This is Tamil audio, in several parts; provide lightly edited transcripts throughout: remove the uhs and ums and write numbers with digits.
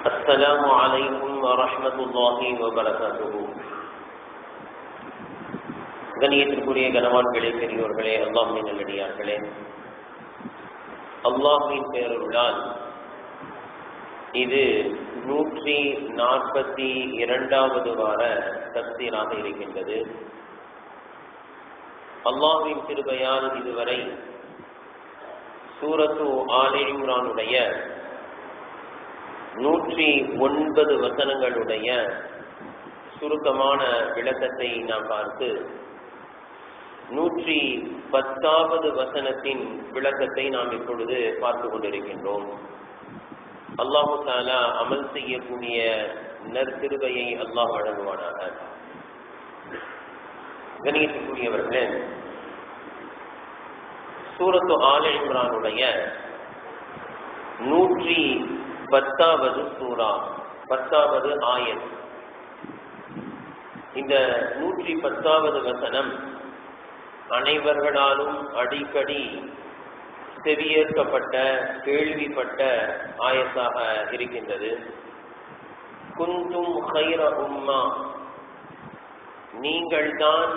السلام عليكم ورحمة الله وبركاته. கண்ணியத்திற்குரிய கனவான்களே, பெரியோர்களே, அல்லாஹ்வின் நல்லடியார்களே, அல்லாஹ்வின் பேரருளால் இது 142வது வார தஃசீராக இருக்கின்றது. அல்லாஹ்வின் கிருபையால் இதுவரை சூரத்து ஆல் இம்ரானுடைய 109 வசனங்களுடைய சுருக்கமான விளக்கத்தை நாம் பார்த்து 110வது வசனத்தின் விளக்கத்தை நாம் இப்பொழுது பார்த்து கொண்டிருக்கின்றோம். அல்லாஹு தஆலா அமல் செய்யக்கூடிய நற்கிருபையை அல்லாஹ் வழங்குவானாக. கண்ணியத்திற்குரியவர்களே, சூரத்து ஆல் இம்ரானுடைய 110வது சூரா, 10வது ஆயத். இந்த 110வது வசனம் அனைவர்களாலும் அடிக்கடி செவியேற்கப்பட்ட, கேள்விப்பட்ட ஆயத்தாக இருக்கின்றது. குந்தும் கைர உம்மா, நீங்கள்தான்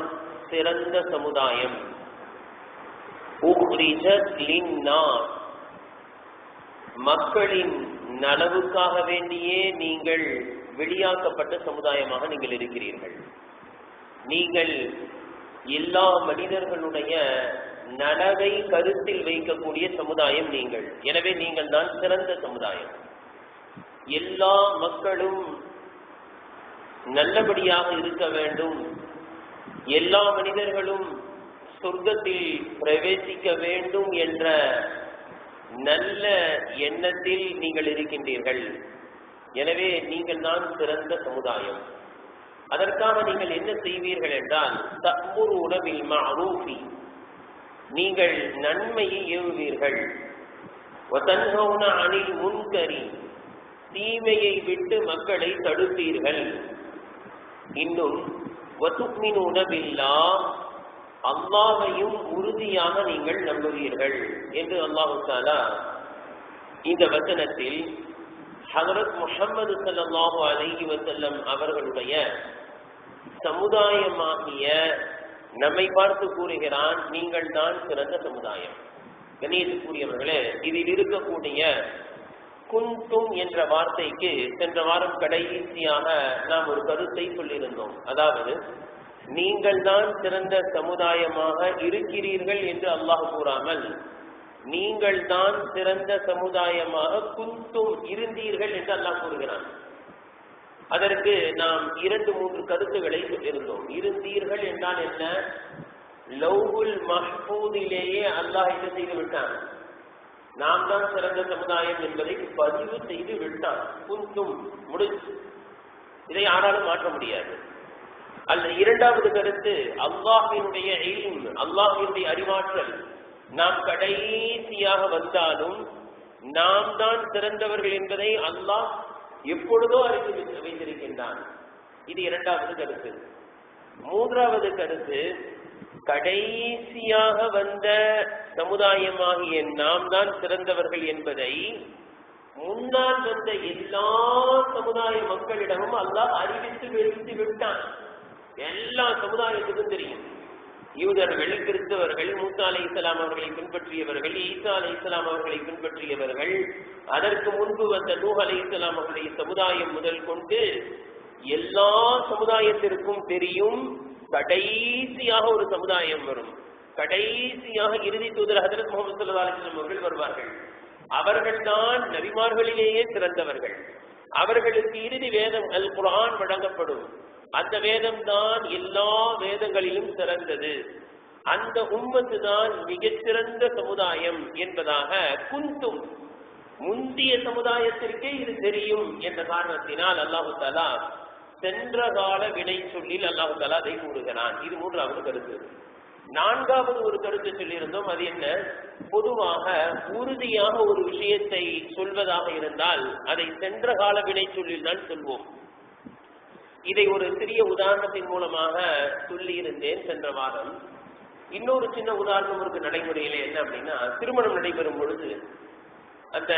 சிறந்த சமுதாயம். உக்ரிஜத் லின்னாஸ், மக்களின் நலவுக்காக வேண்டியே நீங்கள் வெளியாக்கப்பட்ட சமுதாயமாக நீங்கள் இருக்கிறீர்கள். நீங்கள் எல்லா மனிதர்களுடைய நலவை கருத்தில் வைக்கக்கூடிய சமுதாயம் நீங்கள். எனவே நீங்கள் தான் சிறந்த சமுதாயம். எல்லா மக்களும் நல்லபடியாக இருக்க வேண்டும், எல்லா மனிதர்களும் சொர்க்கத்தில் பிரவேசிக்க வேண்டும் என்ற நல்ல எண்ணத்தில் நீங்கள் இருக்கின்றீர்கள். எனவே நீங்கள் தான் சிறந்த சமுதாயம். அதற்காக நீங்கள் என்ன செய்வீர்கள் என்றால், தஅமுருன பில் மஅரூஃபி, நீங்கள் நன்மையை ஏவுவீர்கள். வதன்ஹவுன அனில் முன்கரி, தீமையை விட்டு மக்களை தடுப்பீர்கள். இன்னும் வதுமினூன பில்லாஹ், அல்லாஹ்வையும் உறுதியாக நீங்கள் நம்புவீர்கள் என்று அல்லாஹ் தஆலா இந்த வசனத்தில் ஹஜ்ரத் முஹம்மது ஸல்லல்லாஹு அலைஹி வஸல்லம் அவர்களுடைய சமுதாயமாகிய நம்மை பார்த்து கூறுகிறான், நீங்கள் தான் சிறந்த சமுதாயம். கண்ணியத்திற்குரியவர்களே, இதில் இருக்கக்கூடிய குந்தும் என்ற வார்த்தைக்கு சென்ற வாரம் கடைசியாக நாம் ஒரு கருத்தை சொல்லியிருந்தோம். அதாவது, நீங்கள் தான் சிறந்த சமுதாயமாக இருக்கிறீர்கள் என்று அல்லாஹ் கூறாமல், நீங்கள் தான் சிறந்த சமுதாயமாக குந்தும் இருந்தீர்கள் என்று அல்லாஹ் கூறுகிறான். அதற்கு நாம் 2-3 கருத்துக்களை சொல்லியிருந்தோம். இருந்தீர்கள் என்றால் என்ன? லவ்ஹுல் மஹ்பூதிலேயே அல்லாஹ் என்ன செய்து விட்டான்? நாம் தான் சிறந்த சமுதாயம் என்பதை பதிவு செய்து விட்டான். குந்தும் முடிச்சு, இதை யாராலும் மாற்ற முடியாது. அல்ல, இரண்டாவது கருத்து, அல்லாஹ்வினுடைய இல்ம், அல்லாஹ்வினுடைய அறிவாற்றல். நாம் கடைசியாக வந்தாலும் நாம் தான் சிறந்தவர்கள் என்பதை அல்லாஹ் எப்பொழுதோ அறிந்து வைத்திருக்கின்றான். இது இரண்டாவது கருத்து. மூன்றாவது கருத்து, கடைசியாக வந்த சமுதாயமாகிய நாம் தான் சிறந்தவர்கள் என்பதை முன்னால் வந்த எல்லா சமுதாய மக்களிடமும் அல்லாஹ் அறிவித்து வெளியிட்டு விட்டான். எல்லா சமுதாயத்துக்கும் தெரியும். யூதர்கள், கிறிஸ்தவர்கள், மூசா அலைஹிஸ்ஸலாம் அவர்களை பின்பற்றியவர்கள், ஈசா அலைஹிஸ்ஸலாம் அவர்களை பின்பற்றியவர்கள், அதற்கு முன்பு வந்த நூஹ் அலைஹிஸ்ஸலாம் அவர்களுடைய சமுதாயம் முதல் கொண்டு எல்லா சமுதாயத்திற்கும் தெரியும், கடைசியாக ஒரு சமுதாயம் வரும். கடைசியாக இறுதி தூதர் ஹஜ்ரத் முஹம்மது ஸல்லல்லாஹு அலைஹி வஸல்லம் அவர்கள் வருவார்கள். அவர்கள்தான் நபிமார்களிலேயே சிறந்தவர்கள். அவர்களுக்கு இறுதி வேதம் அல் குர்ஆன் வழங்கப்படும். அந்த வேதம் தான் எல்லா வேதங்களிலும் சிறந்தது. அந்த உம்மத்து தான் மிகச்சிறந்த சமுதாயம் என்பதாக குந்தும், முந்திய சமுதாயத்திற்கே இது தெரியும் என்ற காரணத்தினால் அல்லாஹு தஆலா சென்ற கால வினை சொல்லில் அல்லாஹு தஆலா அதை கூறுகிறான். இது மூன்றாவது கருத்து. நான்காவது ஒரு கருத்து சொல்லியிருந்தோம். அது என்ன? பொதுவாக உறுதியாக ஒரு விஷயத்தை சொல்வதாக இருந்தால் அதை சென்ற கால வினை சொல்லில் தான் சொல்வோம். இதை ஒரு சிறிய உதாரணத்தின் மூலமாக சொல்லி இருந்தேன் சென்ற வாரம். இன்னொரு சின்ன உதாரணம் இருக்கு நடைமுறையில. என்ன அப்படின்னா, திருமணம் நடைபெறும் பொழுது அந்த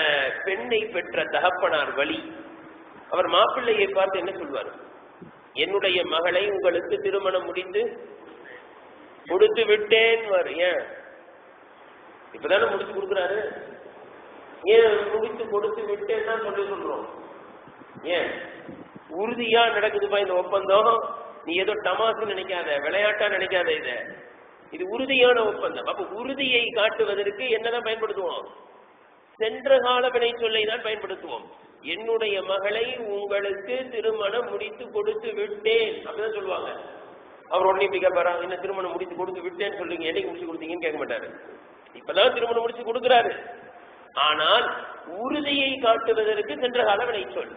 பெண்ணை பெற்ற தகப்பனார் வழி அவர் மாப்பிள்ளையை பார்த்து என்ன சொல்வார்? என்னுடைய மகளை உங்களுக்கு திருமணம் முடித்து கொடுத்து விட்டேன். ஏன் இப்பதானே முடிச்சு கொடுக்குறாரு? ஏன் முடித்து கொடுத்து விட்டேன்னா சொல்றோம்? ஏன் உறுதியா நடக்குதுப்பா இந்த ஒப்பந்தம். நீ ஏதோ டமாசு நினைக்காத, விளையாட்டா நினைக்காத. இது உறுதியான ஒப்பந்தம். அப்ப உறுதியை காட்டுவதற்கு என்னதான் பயன்படுத்துவோம்? சென்ற கால வினை சொல்லை தான் பயன்படுத்துவோம். என்னுடைய மகளை உங்களுக்கு திருமணம் முடித்து கொடுத்து விட்டேன் அப்படிதான் சொல்லுவாங்க. அவர் உடனே இப்படி கேட்பாரா, என்ன திருமணம் முடித்து கொடுத்து விட்டேன்னு சொல்றீங்க, என்னைக்கு முடிச்சு கொடுத்தீங்கன்னு கேட்க மாட்டாரு. இப்பதான் திருமணம் முடிச்சு கொடுக்கிறாரு. ஆனால் உறுதியை காட்டுவதற்கு சென்ற கால வினை சொல்.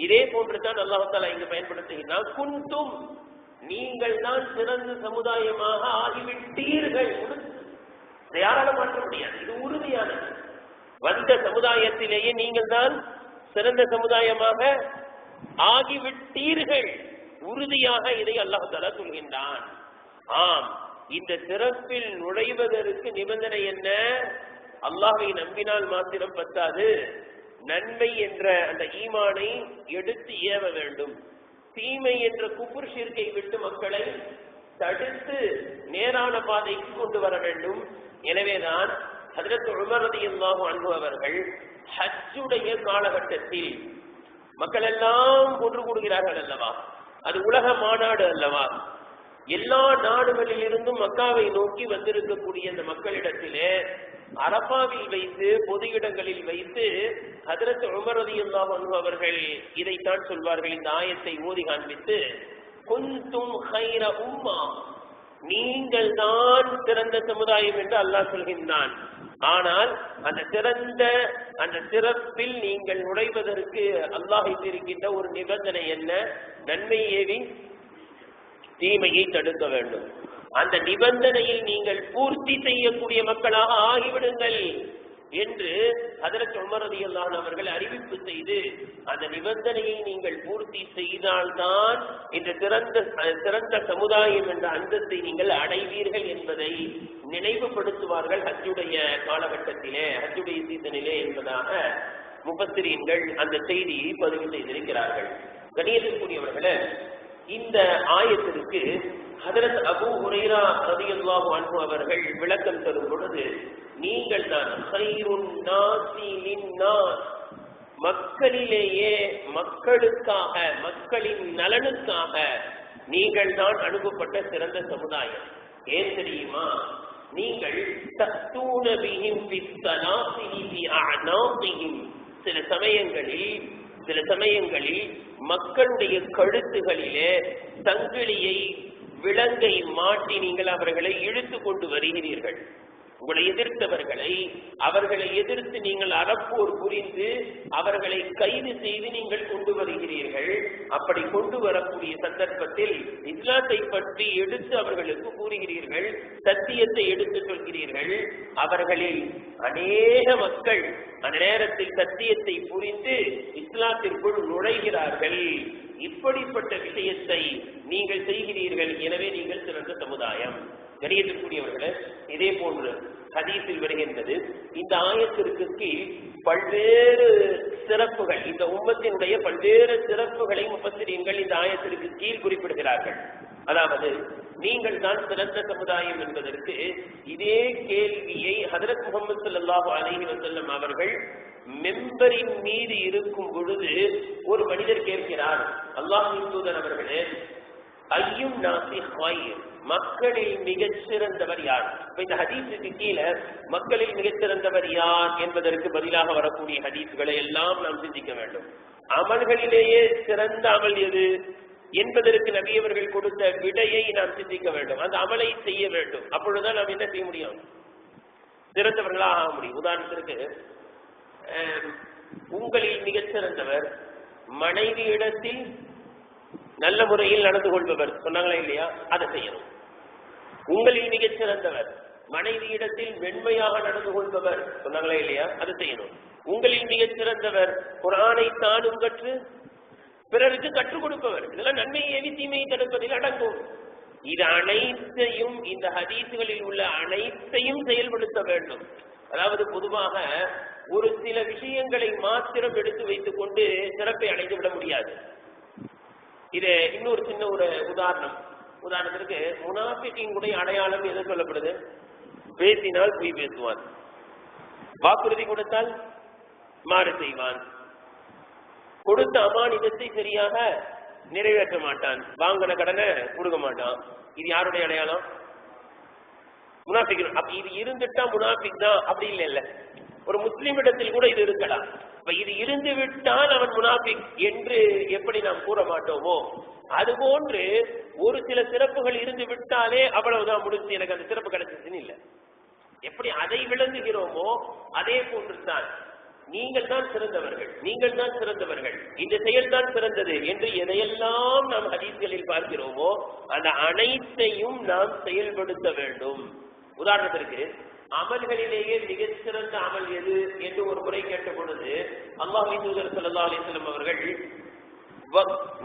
இதே போன்றுதான் அல்லாஹ் தஆலா இங்கு பயன்படுத்துகிறார். குன்தும், நீங்கள் தான் சிறந்த சமுதாயமாக ஆகிவிட்டீர்கள். யாரால மாற்ற முடியாது, இது உறுதியானது. வந்த சமுதாயத்திலேயே நீங்கள் தான் சிறந்த சமுதாயமாக ஆகிவிட்டீர்கள். உறுதியாக இதை அல்லாஹ் தஆலா சொல்கின்றான். ஆம், இந்த சிறப்பில் நுழைவதற்கு நிபந்தனை என்ன? அல்லாஹ்வை நம்பினால் மாத்திரம் பத்தாது, நன்மை என்ற அந்த ஈமானை எடுத்து ஏவ வேண்டும். தீமை என்ற குஃப்ர் ஷிர்கை விட்டு மக்களை தடுத்து நேரான பாதைக்கு கொண்டு வர வேண்டும். எனவேதான் ஹஜ்ரத் உமர் ரலியல்லாஹு அன்ஹு அவர்கள் ஹஜ்ஜுடைய காலகட்டத்தில் மக்கள் எல்லாம் ஒன்று கூடுகிறார்கள் அல்லவா, அது உலக மாநாடு அல்லவா, எல்லா நாடுகளில் இருந்தும் மக்காவை நோக்கி வந்திருக்கக்கூடிய அந்த மக்களிடத்திலே அரபாவில் வைத்து பொது இடங்களில் வைத்து ஹஜ்ரத் உமர் ரலியல்லாஹு அன்ஹு அவர்கள் இதைத்தான் சொல்வார்கள். இந்த ஆயத்தை ஓதி காண்பித்து, குன்தும் கைர உம்மா, நீங்கள் தான் சிறந்த சமுதாயம் என்று அல்லாஹ் சொல்கின்றான். ஆனால் அந்த சிறப்பில் நீங்கள் நுழைவதற்கு அல்லாஹ் இருக்கின்ற ஒரு நிபந்தனை என்ன? நன்மை ஏவி தீமையை தடுக்க வேண்டும். அந்த நிபந்தனையில் நீங்கள் பூர்த்தி செய்யக்கூடிய மக்களாக ஆகிவிடுங்கள் என்று ஹஜ்ரத் உமர் ரலியல்லாஹு அன்ஹு அவர்கள் அறிவிப்பு செய்து, அந்த நிபந்தனையை நீங்கள் பூர்த்தி செய்தால்தான் இந்த சிறந்த சமுதாயம் என்ற அந்தத்தை நீங்கள் அடைவீர்கள் என்பதை நினைவுபடுத்துவார்கள் ஹஜ்ஜுடைய காலகட்டத்திலே, ஹஜ்ஜுடைய சீசனிலே என்பதாக முஃபஸ்ஸிரீன்கள் அந்த செய்தியை பதிவு செய்திருக்கிறார்கள். கண்ணியத்திற்குரியவர்களே, இந்த ஆயத்திற்கு ஹஜ்ரத் அபூ ஹுரைரா ரலியல்லாஹு அன்ஹு அவர்கள் விளக்கம் தரும் பொழுது, நீங்கள் தான் கைருன் நாஸி லின்னாஸ், மக்களிலேயே மக்களுக்காக, மக்களின் நலனுக்காக நீங்கள் தான் அனுப்பப்பட்ட சிறந்த சமுதாயம். ஏன் தெரியுமா? நீங்கள் தத்தூன பிஹிம் ஃபிஸ்ஸலாஸிஹி ஃபி அஅனாகிஹிம், சில சமயங்களில் மக்களுடைய கழுத்துகளிலே சங்கிலியை, விலங்கை மாட்டி நீங்கள் அவர்களை இழுத்து கொண்டு வருகிறீர்கள். உங்களை எதிர்த்தவர்களை, அவர்களை எதிர்த்து நீங்கள் அறப்போர் புரிந்து அவர்களை கைது செய்து நீங்கள் கொண்டு வருகிறீர்கள். அப்படி கொண்டு வரக்கூடிய சந்தர்ப்பத்தில் இஸ்லாத்தை பற்றி எடுத்து அவர்களுக்கு கூறுகிறீர்கள், சத்தியத்தை எடுத்து சொல்கிறீர்கள். அவர்களில் அநேக மக்கள் அந்த நேரத்தில் சத்தியத்தை புரிந்து இஸ்லாத்திற்குள் நுழைகிறார்கள். இப்படிப்பட்ட விஷயத்தை நீங்கள் செய்கிறீர்கள். எனவே நீங்கள் சிறந்த சமுதாயம். கணியத்திற்குரியவர்களே, இதே போன்று ஹதீஸில் வருகின்றது, இந்த ஆயத்திற்கு கீழ் பல்வேறு சிறப்புகள், இந்த உம்மத்தினுடைய பல்வேறு சிறப்புகளை முஃபஸ்ஸிரீன்கள் இந்த ஆயத்திற்கு கீழ் குறிப்பிடுகிறார்கள். அதாவது, நீங்கள் தான் சிறந்த சமுதாயம் என்பதற்கு இதே கேள்வியை ஹஜ்ரத் முஹம்மது ஸல்லல்லாஹு அலைஹி வஸல்லம் அவர்கள் மெம்பரின் மீது இருக்கும் பொழுது ஒரு மனிதர் கேட்கிறார், அல்லாஹ்வின் தூதர் அவர்களே, ஐயும் நாஸி கைர், மக்களில் மிகச் சிறந்தவர் யார்? இந்த ஹதீஸுக்கு கீழே மக்களில் மிகச் சிறந்தவர் யார் என்பதற்கு பதிலாக வரக்கூடிய ஹதீஸ்களை எல்லாம் நாம் சிந்திக்க வேண்டும். அமல்களிலேயே சிறந்த அமல் எது என்பதற்கு நபி அவர்கள் கொடுத்த விடையை நாம் சிந்திக்க வேண்டும். அந்த அமலை செய்ய வேண்டும். அப்பொழுதுதான் நாம் என்ன செய்ய முடியும்? சிறந்தவர்களாக ஆக முடியும். உதாரணத்திற்கு, உங்களில் மிகச் சிறந்தவர் மனைவியிடத்தில் நல்ல முறையில் நடந்து கொள்பவர் சொன்னாங்களா இல்லையா? அதை செய்யணும். உங்களில் மிகச் சிறந்தவர் மனைவியிடத்தில் வெண்மையாக நடந்து கொள்பவர் சொன்னாங்களா இல்லையா? அதை செய்யணும். உங்களில் மிகச் சிறந்தவர் குர்ஆனை தானும் கற்று பிறருக்கு கற்றுக் கொடுப்பவர். இதெல்லாம் நன்மையை ஏவி தீமையை தடுப்பதில் அடங்கும். இது அனைத்தையும், இந்த ஹதீசுகளில் உள்ள அனைத்தையும் செயல்படுத்த வேண்டும். அதாவது பொதுவாக ஒரு சில விஷயங்களை மாத்திரம் எடுத்து வைத்துக் கொண்டு சிறப்பை அடைந்து விட முடியாது. இது இன்னொரு சின்ன ஒரு உதாரணத்திற்கு முனாஃபிக்கினுடைய அடையாளம் எது சொல்லப்படுது? பேசினால் பொய் பேசுவான், வாக்குறுதி கொடுத்தால் மாறு செய்வான், கொடுத்த அமானிதத்தை சரியாக நிறைவேற்ற மாட்டான், வாங்கின கடனை கொடுக்க மாட்டான். இது யாருடைய அடையாளம்? முனாஃபிக். அப்ப இது இருந்துட்டா முனாஃபிக் தான் அப்படி இல்ல. ஒரு முஸ்லிம் இடத்தில் கூட இது இருக்கலாம். இப்ப இது இருந்து விட்டால் அவன் முனாஃபிக் என்று எப்படி நாம் கூற மாட்டோமோ, அதுபோன்று ஒரு சில சிறப்புகள் இருந்து விட்டாலே அவ்வளவுதான் முடிஞ்சு, எனக்கு அந்த சிறப்பு கிடைச்சிச்சுன்னு இல்லை. எப்படி அதை விளங்குகிறோமோ அதே போன்றுதான் நீங்கள் தான் சிறந்தவர்கள், இந்த செயல் தான் சிறந்தது என்று எதையெல்லாம் நாம் ஹதீஸ்களில் பார்க்கிறோமோ அந்த அனைத்தையும் நாம் செயல்படுத்த வேண்டும். உதாரணத்திற்கு அமல்களிலேயே மிகச்சிறந்த அமல் எது என்று ஒரு முறை கேட்ட பொழுது அல்லாஹ்வின் தூதர் ஸல்லல்லாஹு அலைஹி வஸல்லம் அவர்கள்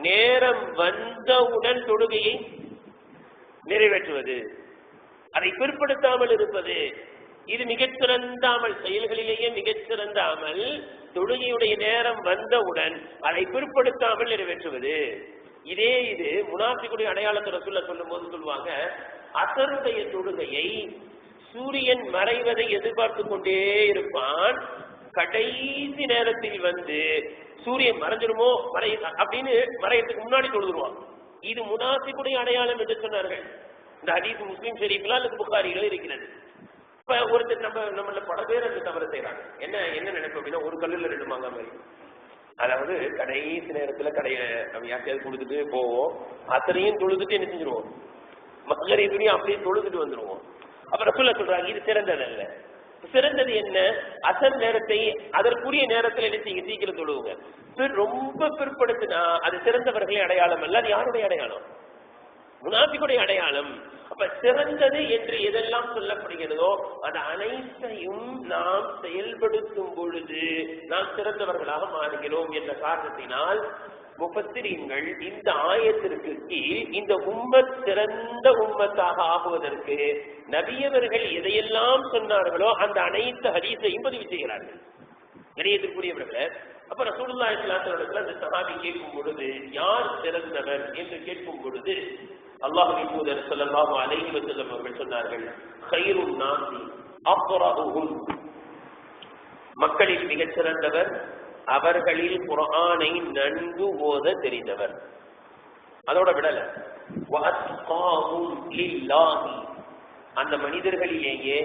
நேரம் வந்தவுடன் தொழுகையை நிறைவேற்றுவது, அதை பிற்படுத்தாமல் இருப்பது, இது மிகச்சிறந்த அமல். செயல்களிலேயே மிகச்சிறந்த அமல் தொழுகையுடைய நேரம் வந்தவுடன் அதை பிற்படுத்தாமல் நிறைவேற்றுவது. இது முனாஃபிக்குடைய அடையாளத்தை ரசூலுல்லாஹ் சொல்லும் போது சொல்லுவாங்க, அசருடைய தொழுகையை சூரியன் மறைவதை எதிர்பார்த்து கொண்டே இருப்பான், கடைசி நேரத்தில் வந்து சூரியன் மறைஞ்சிருமோ அப்படின்னு மறையத்துக்கு முன்னாடி தொழுதுருவான். இது முனாஃபிக்குடைய அடையாளம் என்று சொன்னார்கள். இந்த ஹதீஸ் முஸ்லிம் ஷரீஃப்ல அல்லது புகாரில இருக்கிறது. இப்ப ஒருத்தர் நம்மள பல பேர் அந்த தவறு செய்யறாங்க. என்ன நினைப்பு அப்படின்னா, ஒரு கல்லுல 2 மாங்காய் மாதிரி. அதாவது கடைசி நேரத்துல கடையை நம்ம யாருக்கையாவது கொடுத்துட்டு போவோம், அத்தனையும் தொழுதுட்டு என்ன செஞ்சிருவோம், மகரீபையும் அப்படியே தொழுதுட்டு வந்துருவோம். அப்ப ரசூலுல்லாஹ் சொல்றாங்க, இது சிறந்தது அல்ல. சிறந்தது என்ன? அசர் நேரத்தை அதற்குரிய நேரத்தில் என்ன செய்ய, சீக்கிரம் தொழுவுங்க. ரொம்ப பிற்படுத்தினா அது சிறந்தவர்களே அடையாளம் அல்ல, அது யாருடைய அடையாளம்? முனாஃபிக்குடைய அடையாளம். அப்ப சிறந்தது என்று எதெல்லாம் சொல்லப்படுகிறதோ அது அனைத்தையும் நாம் செயல்படுத்தும் பொழுது நாம் சிறந்தவர்களாக மாறுகிறோம் என்ற காரணத்தினால் முஃபஸ்ஸிரீன்கள் இந்த ஆயத்திற்கு கீழ் இந்த உம்மத் சிறந்த உம்மத்தாக ஆகுவதற்கு நபியவர்கள் எதையெல்லாம் சொன்னார்களோ அந்த அனைத்து ஹதீஸையும் பதிவு செய்கிறார்கள். கண்ணியத்திற்குரியவர்களே, அப்ப ரசூலுல்லாஹி ஸல்லல்லாஹு அலைஹி வஸல்லம் அந்த சஹாபி கேட்கும் பொழுது யார் சிறந்தவர் என்று கேட்கும் பொழுது அல்லாஹ்வின் தூதர் ஸல்லல்லாஹு அலைஹி வஸல்லம் அவர்கள் சொன்னார்கள், கைருன் நாஸி அக்ரஹுஹும், மக்களில் மிகச் சிறந்தவர் அவர்களில் குர்ஆனை நன்கு ஓத தெரிந்தவர். அதோட விடல, வஅத்காஹும் லில்லாஹி, அந்த மனிதர்களிலேயே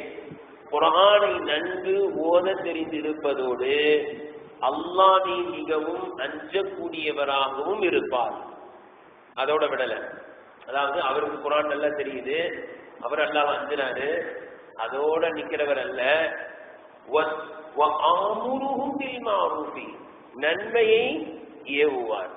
குர்ஆனை நன்கு ஓத தெரிந்திருப்பதோடு அல்லாஹ்வை மிகவும் அஞ்சக்கூடியவராகவும் இருப்பார். அதோட விடல, அதாவது அவருக்கு குர்ஆன் நல்லா தெரியுது, அவர் அல்லாஹ் அஞ்சுறாரு, அதோட நிக்கிறவர் அல்ல, நன்மையை ஏவுவார்,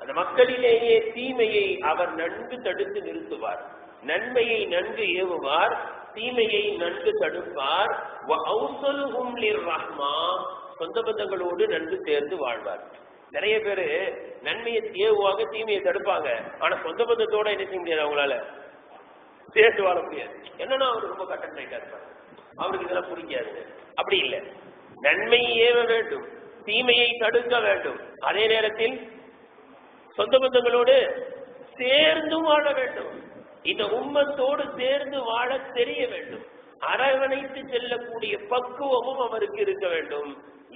அந்த மக்களிலேயே தீமையை அவர் நன்கு தடுத்து நிறுத்துவார், நன்மையை நன்கு ஏவுவார், தீமையை நன்கு தடுப்பார், சொந்த பந்தங்களோடு நன்கு சேர்ந்து வாழ்வார். நிறைய பேரு நன்மையை ஏவுவாங்க, தீமையை தடுப்பாங்க, ஆனா சொந்த பந்தத்தோட என்ன செய்ய முடியாது, அவங்களால சேர்த்து வாழ முடியாது. என்னன்னா அவரு ரொம்ப கட்டன் ரைட்டா இருப்பாரு, அவருக்கு இதெல்லாம் பிடிக்காது. அப்படி இல்லை, நன்மையை ஏவ வேண்டும், தீமையை தடுக்க வேண்டும், அதே நேரத்தில் சொந்த பந்தங்களோடு சேர்ந்து வாழ வேண்டும், இந்த உம்மத்தோடு சேர்ந்து வாழ தெரிய வேண்டும், அரவணைத்து செல்லக்கூடிய பக்குவமும் அவருக்கு இருக்க வேண்டும்.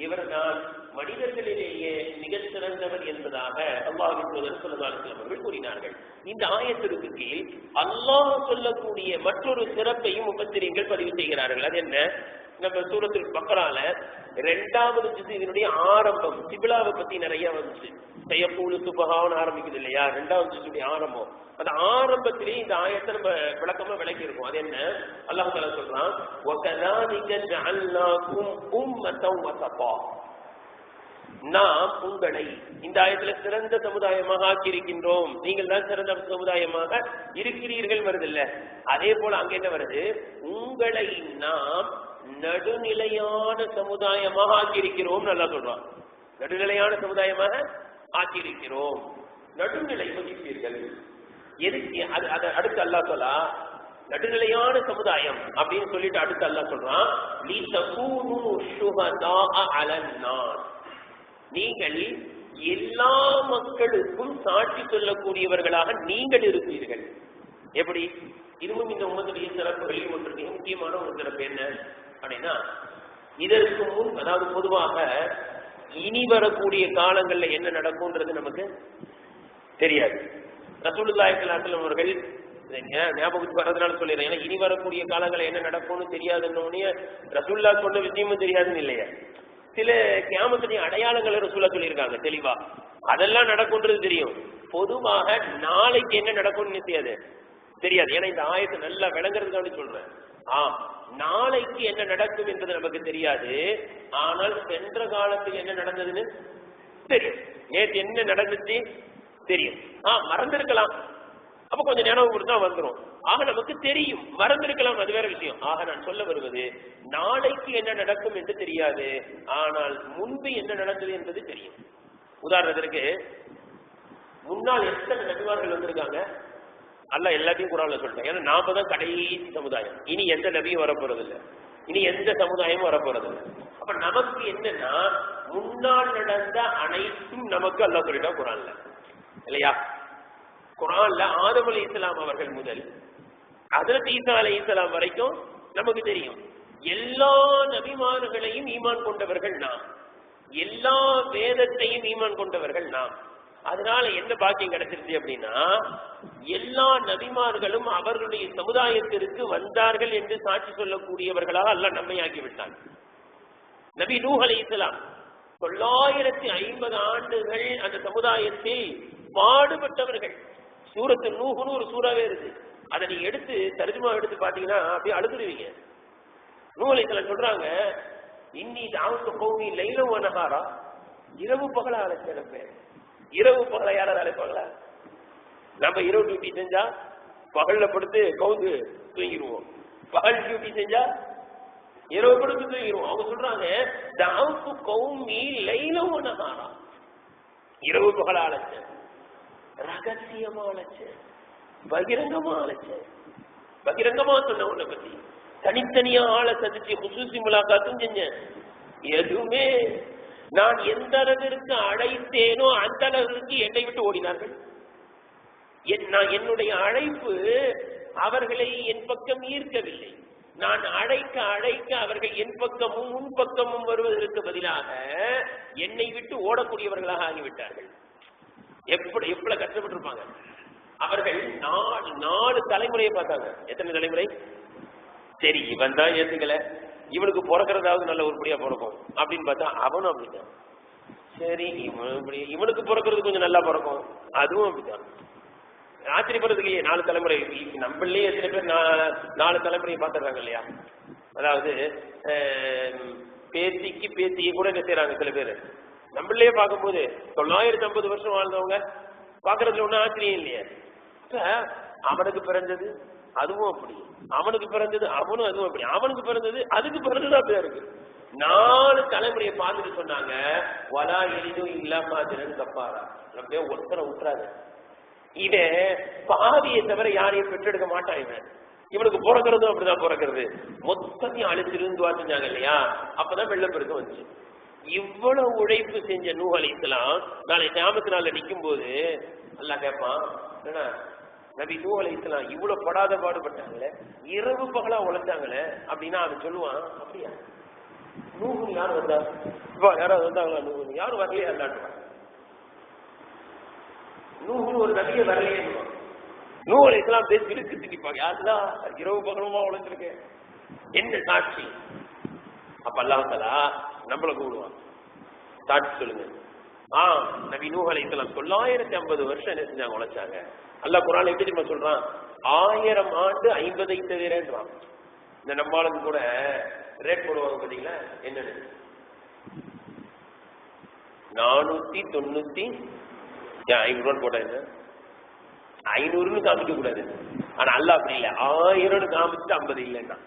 இவர்தான் மனிதர்களிலேயே மிகச் சிறந்தவர் என்பதாக அல்லாஹ்வின் தூதர் ஸல்லல்லாஹு அலைஹி வஸல்லம் அவர்கள் கூறினார்கள். இந்த ஆயத்திற்கு கீழ் அல்லாஹ் சொல்லக்கூடிய மற்றொரு சிறப்பையும் முஃபஸ்ஸிரீன்கள் பதிவு செய்கிறார்கள். அது என்ன? நம்ம சூரத்துல் பக்ரால 2வது ஜுஸ் இதனுடைய ஆரம்பம் கிப்லாவை பத்தி நிறைய வந்துச்சு. சயக்கூலு சுபஹான்னு ஆரம்பிக்குது இல்லையா, 2வது ஜுஸுடைய ஆரம்பம். அந்த ஆரம்பத்திலே இந்த ஆயத்தை நம்ம விளக்கமா விளக்கி இருக்கோம். அது என்ன? அல்லாஹ் தஆலா சொல்றான், வகதாலிக ஜஅல்நாகும் உம்மத்தன் வஸதா, நாம் உங்களை இந்த ஆயத்துல சிறந்த சமுதாயமாக ஆக்கியிருக்கின்றோம், நீங்கள் தான் சிறந்த சமுதாயமாக இருக்கிறீர்கள் வருது இல்ல, அதே போல அங்க என்ன வருது, உங்களை நாம் நடுநிலையான சமுதாயமாக ஆக்கியிருக்கிறோம். நல்லா சொல்றான், நடுநிலையான சமுதாயமாக ஆக்கியிருக்கிறோம், நடுநிலை வகிப்பீர்கள். எதுக்கு? அடுத்து அல்லாஹ் தஆலா நடுநிலையான சமுதாயம் அப்படின்னு சொல்லிட்டு அடுத்து அல்லாஹ் சொல்றான், நீங்கள் எல்லா மக்களுக்கும் சாட்சி சொல்லக்கூடியவர்களாக நீங்கள் இருப்பீர்கள். எப்படி? இதுவும் இந்த உம்மத்துடைய சிறப்புகளில் ஒன்று, மிக முக்கியமான ஒரு சிறப்பு என்ன அப்படின்னா, இதற்கு முன் அதாவது பொதுவாக இனி வரக்கூடிய காலங்கள்ல என்ன நடக்கும்ன்றது நமக்கு தெரியாது. ரசூலுல்லாஹி ஸல்லல்லாஹு அலைஹி வஸல்லம் அவர்கள் ஞாபகத்துக்கு வர்றதுனால சொல்லிடுறேன். ஏன்னா இனி வரக்கூடிய காலங்கள் என்ன நடக்கும்னு தெரியாதுன்னு ரசூலுல்லாஹ் சொன்ன விஷயமும் தெரியாதுன்னு இல்லையா, சில கியாமத்துடைய அடையாளங்களை ரசூலுல்லாஹ் சொல்லியிருக்காங்க தெளிவா. அதெல்லாம் நடக்கும்ன்றது தெரியும். பொதுவாக நாளைக்கு என்ன நடக்கும்னு தெரியாது. ஏன்னா இந்த ஆயத்தை நல்லா விளங்குறதுக்காக சொல்றேன். நாளைக்கு என்ன நடக்கும் என்பது நமக்கு தெரியாது. ஆனால் சென்ற காலத்தில் என்ன நடந்ததுன்னு தெரியும். நேற்று என்ன நடந்துச்சு தெரியும். மறந்திருக்கலாம், அப்ப கொஞ்சம் நினைவு கொடுத்தா வந்துடும். ஆக நமக்கு தெரியும், மறந்திருக்கலாம், அது வேற விஷயம். ஆக நான் சொல்ல வருவது, நாளைக்கு என்ன நடக்கும் என்று தெரியாது, ஆனால் முன்பு என்ன நடந்தது என்பது தெரியும். உதாரணத்திற்கு முன்னால் எத்தனை நபிமார்கள் வந்திருக்காங்க, அல்லாஹ் எல்லாத்தையும் குர்ஆன்ல சொல்லிட்டேன். ஏன்னா நாம தான் கடைசி சமுதாயம். இனி எந்த நபியும் வரப்போறது இல்லை, இனி எந்த சமுதாயமும் வரப்போறது இல்லை. அப்ப நமக்கு என்னன்னா, முன்னால் நடந்த அனைத்தும் நமக்கு அல்லாஹ் சொல்லிட்டா குர்ஆன்ல இல்லையா. குர்ஆன்ல ஆதம் அலைஹிஸ்ஸலாம் அவர்கள் முதல் ஹஜ்ரத் ஈசா அலைஹிஸ்ஸலாம் வரைக்கும் நமக்கு தெரியும். எல்லா நபிமார்களையும் ஈமான் கொண்டவர்கள் நாம், எல்லா வேதத்தையும் ஈமான் கொண்டவர்கள் நாம். அதனால என்ன பாக்கியம் கிடைச்சிருச்சு அப்படின்னா, எல்லா நபிமார்களும் அவர்களுடைய சமுதாயத்திற்கு வந்தார்கள் என்று சாட்சி சொல்லக்கூடியவர்களாக அல்லாஹ் நம்மை ஆக்கி விட்டான். நபி நூஹ் அலைஹிஸ்ஸலாம் 950 ஆண்டுகள் அந்த சமுதாயத்தில் பாடுபட்டவர்கள். சூரத்து நூஹ்னு ஒரு சூறாவே இருக்கு. அதை நீங்க எடுத்து தர்ஜுமா எடுத்து பாத்தீங்கன்னா அப்படியே அழுதுருவீங்க. நூஹ் அலைஹிஸ்ஸலாம் சொல்றாங்க, இன்னி தஅவுது கௌமி லைலன் வ நஹாரா, இரவு பகல அழைச்சேன். இரவு பகல யாராவது அழைப்பாங்களா? நம்ம இரவு டியூட்டி செஞ்சா பகல்ல படுத்து கவுந்து தூங்கிடுவோம், பகல் டியூட்டி செஞ்சா இரவு படுத்து தூங்கிடுவோம். அவங்க சொல்றாங்க, தஅவுது கௌமி லைலன் வ நஹாரா, இரவு பகல அழைச்சேன், ரகசியமா அழைச்சேன், பகிரங்கமா அழைச்சேன். பகிரங்கமா சொன்ன உன்னை பத்தி தனித்தனியா ஆளை சந்திச்சு குசூசி முலாக்காத்தும் செஞ்சேன். எதுவுமே நான் எந்த அளவிற்கு அழைத்தேனோ அந்த அளவிற்கு என்னை விட்டு ஓடினார்கள். என்னுடைய அழைப்பு அவர்களை என் பக்கம் ஈர்க்கவில்லை. நான் அழைக்க அழைக்க அவர்கள் என் பக்கமும் முன் பக்கமும் வருவதற்கு பதிலாக என்னை விட்டு ஓடக்கூடியவர்களாக ஆகிவிட்டார்கள். எப்படி கஷ்டப்பட்டு இருப்பாங்க அவர்கள். 4 தலைமுறையை பார்த்தாங்க. எத்தனை தலைமுறை? சரி, இவன் தான் ஏத்துக்கல, இவனுக்கு பிறக்கிறதாவது நல்ல உருப்படியா பிறக்கும் அப்படின்னு பார்த்தா அவனும் அப்படித்தான். சரி, இவனுக்கு பிறக்கிறது கொஞ்சம் நல்லா பிறக்கும், அதுவும் அப்படித்தான். ஆச்சரியப்படுறதுக்கு இல்லையே, 4 தலைமுறை. நம்மளே எத்தனை பேர் 4 தலைமுறையை பார்த்துடுறாங்க இல்லையா. அதாவது பேத்திக்கு பேத்தியை கூட என்ன செய்யறாங்க சில பேர். நம்மளே பார்க்கும்போது 950 வருஷம் வாழ்ந்தவங்க பார்க்கறதுல ஒன்றும் ஆச்சரியம் இல்லையா. அவனுக்கு பிறந்தது அதுவும் அப்படி, அவனுக்கு பிறந்தது அவனும் அதுவும் அப்படி, அவனுக்கு பிறந்தது அதுக்கு பிறந்ததா அப்படியா இருக்கு. 4 தலைமுறையை பார்த்துட்டு சொன்னாங்க, வலா எளிதும் இல்லாம கப்பாரா, நம்ம ஒருத்தரை விட்டுறாங்க. இவன் பாவியை தவிர யாரையும் பெற்றெடுக்க மாட்டான். இவனுக்கு பிறக்கிறதும் அப்படிதான் பிறக்கிறது. மொத்தத்தையும் அழிச்சிருந்து செஞ்சாங்க இல்லையா. அப்பதான் வெள்ளப்பெருக்கு வந்துச்சு. இவ்வளவு உழைப்பு செஞ்ச நூஹ் அலைஹிஸ்ஸலாம் நாளை கியாமத் நாள்ல நிற்கும் போது அல்லாஹ் கேட்பான், என்ன நபி நூஹ் அலைஹிஸ்ஸலாம் இவ்வளவு படாத பாடுபட்டாங்களே, இரவு பகலா உழைச்சாங்களே அப்படின்னா அவன் சொல்லுவான், அப்படியா நூஹ் யார் வந்தா? யாராவது வந்தாங்களா? நூஹ் யாரும் வரலையா? அல்லாட்டுவான். நூஹ் ஒரு நபியை வரலையே. நூஹ் அலைஹிஸ்ஸலாம் பேசி இருக்கு திணிப்பாங்க, யாருதான் இரவு பகலமா உழைச்சிருக்கேன், என்ன சாட்சி? அப்ப அல்லாஹ் தஆலா நம்மள கூடுவான், சாட்சி சொல்லுங்க. நபி நூஹ் அலைஹிஸ்ஸலாம் 950 வருஷம் என்ன செஞ்சாங்க? உழைச்சாங்க. அல்லாஹ் குர்ஆன்ல எப்படி தெரியுமா சொல்றான்? 1000 ஆண்டு 50 தவிரன்றான். இந்த நம்மளுக்கு கூட ரேட் போடுவாங்க பாத்தீங்களா, என்னன்னு 490 500 போட்டா என்ன 500ன்னு காமிக்க கூடாது. ஆனா அல்லாஹ் அப்படி இல்லை, 1000 காமிச்சுட்டு 50 இல்லைன்னா.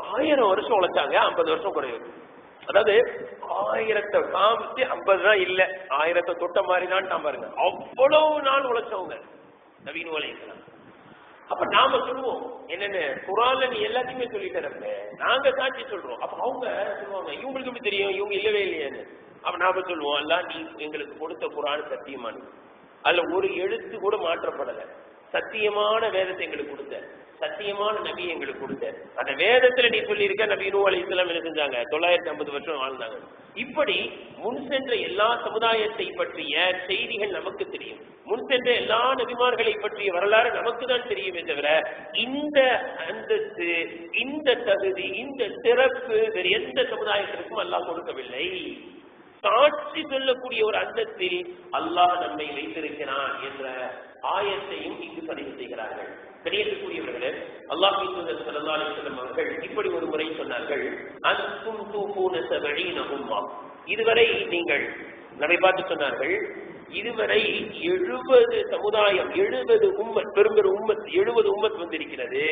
1000 வருஷம் உழைச்சாங்க, 50 வருஷம் குறைவு. அதாவது 1000 காமிச்சு 50 தான் இல்ல, 1000 தொட்ட மாதிரி தான் பாருங்க. அவ்வளவு நாள் உழைச்சவங்க நபி நூஹ் அலைஹிஸ்ஸலாம். அப்ப நாம சொல்லுவோம் என்னன்னு, குர்ஆன்ல நீ எல்லாத்தையுமே சொல்லிட்டு நாங்க சாட்சி சொல்றோம். அப்ப அவங்க சொல்லுவாங்க இவங்களுக்கு எப்படி தெரியும், இவங்க இல்லவே இல்லையான்னு. அப்ப நாம சொல்லுவோம் அல்ல நீ எங்களுக்கு கொடுத்த குர்ஆன் சத்தியமானது, அதுல ஒரு எழுத்து கூட மாற்றப்படல, சத்தியமான வேதத்தை எங்களுக்கு கொடுத்த, சத்தியமான நபி எங்களுக்கு கொடுத்த. அந்த வேதத்துல நீ சொல்லி இருக்க நபி நூஹ் அலைஹிஸ்ஸலாம் என்ன செஞ்சாங்க, 950 வருஷம் வாழ்ந்தாங்க. இப்படி முன் சென்ற எல்லா சமுதாயத்தை பற்றிய செய்திகள் நமக்கு தெரியும், முன் சென்ற எல்லா நபிமார்களை பற்றிய வரலாறு நமக்கு தான் தெரியுமே தவிர இந்த அந்தஸ்து, இந்த தகுதி, இந்த சிறப்பு வேறு எந்த சமுதாயத்திற்கும் அல்லாஹ் கொடுக்கவில்லை. சாட்சி சொல்லக்கூடிய ஒரு அந்தத்தில் அல்லாஹ் நம்மை வைத்திருக்கிறான் என்ற ஆயத்தையும் இங்கு பதிவு செய்கிறார்கள். கணியத்துக்குரியவர்களே, அல்லாஹ்வின் தூதர் ஸல்லல்லாஹு அலைஹி வஸல்லம் அவர்கள் இப்படி ஒரு முறை சொன்னார்கள், அன்தும் தூஃபூன 70 உம்மா. இதுவரை நீங்கள் நம்மை பார்த்து சொன்னார்கள், இதுவரை 70 சமுதாயம், 70 உம்மத், பெரும்பெரும் உம்மத், 70 உம்மத் வந்திருக்கிறது.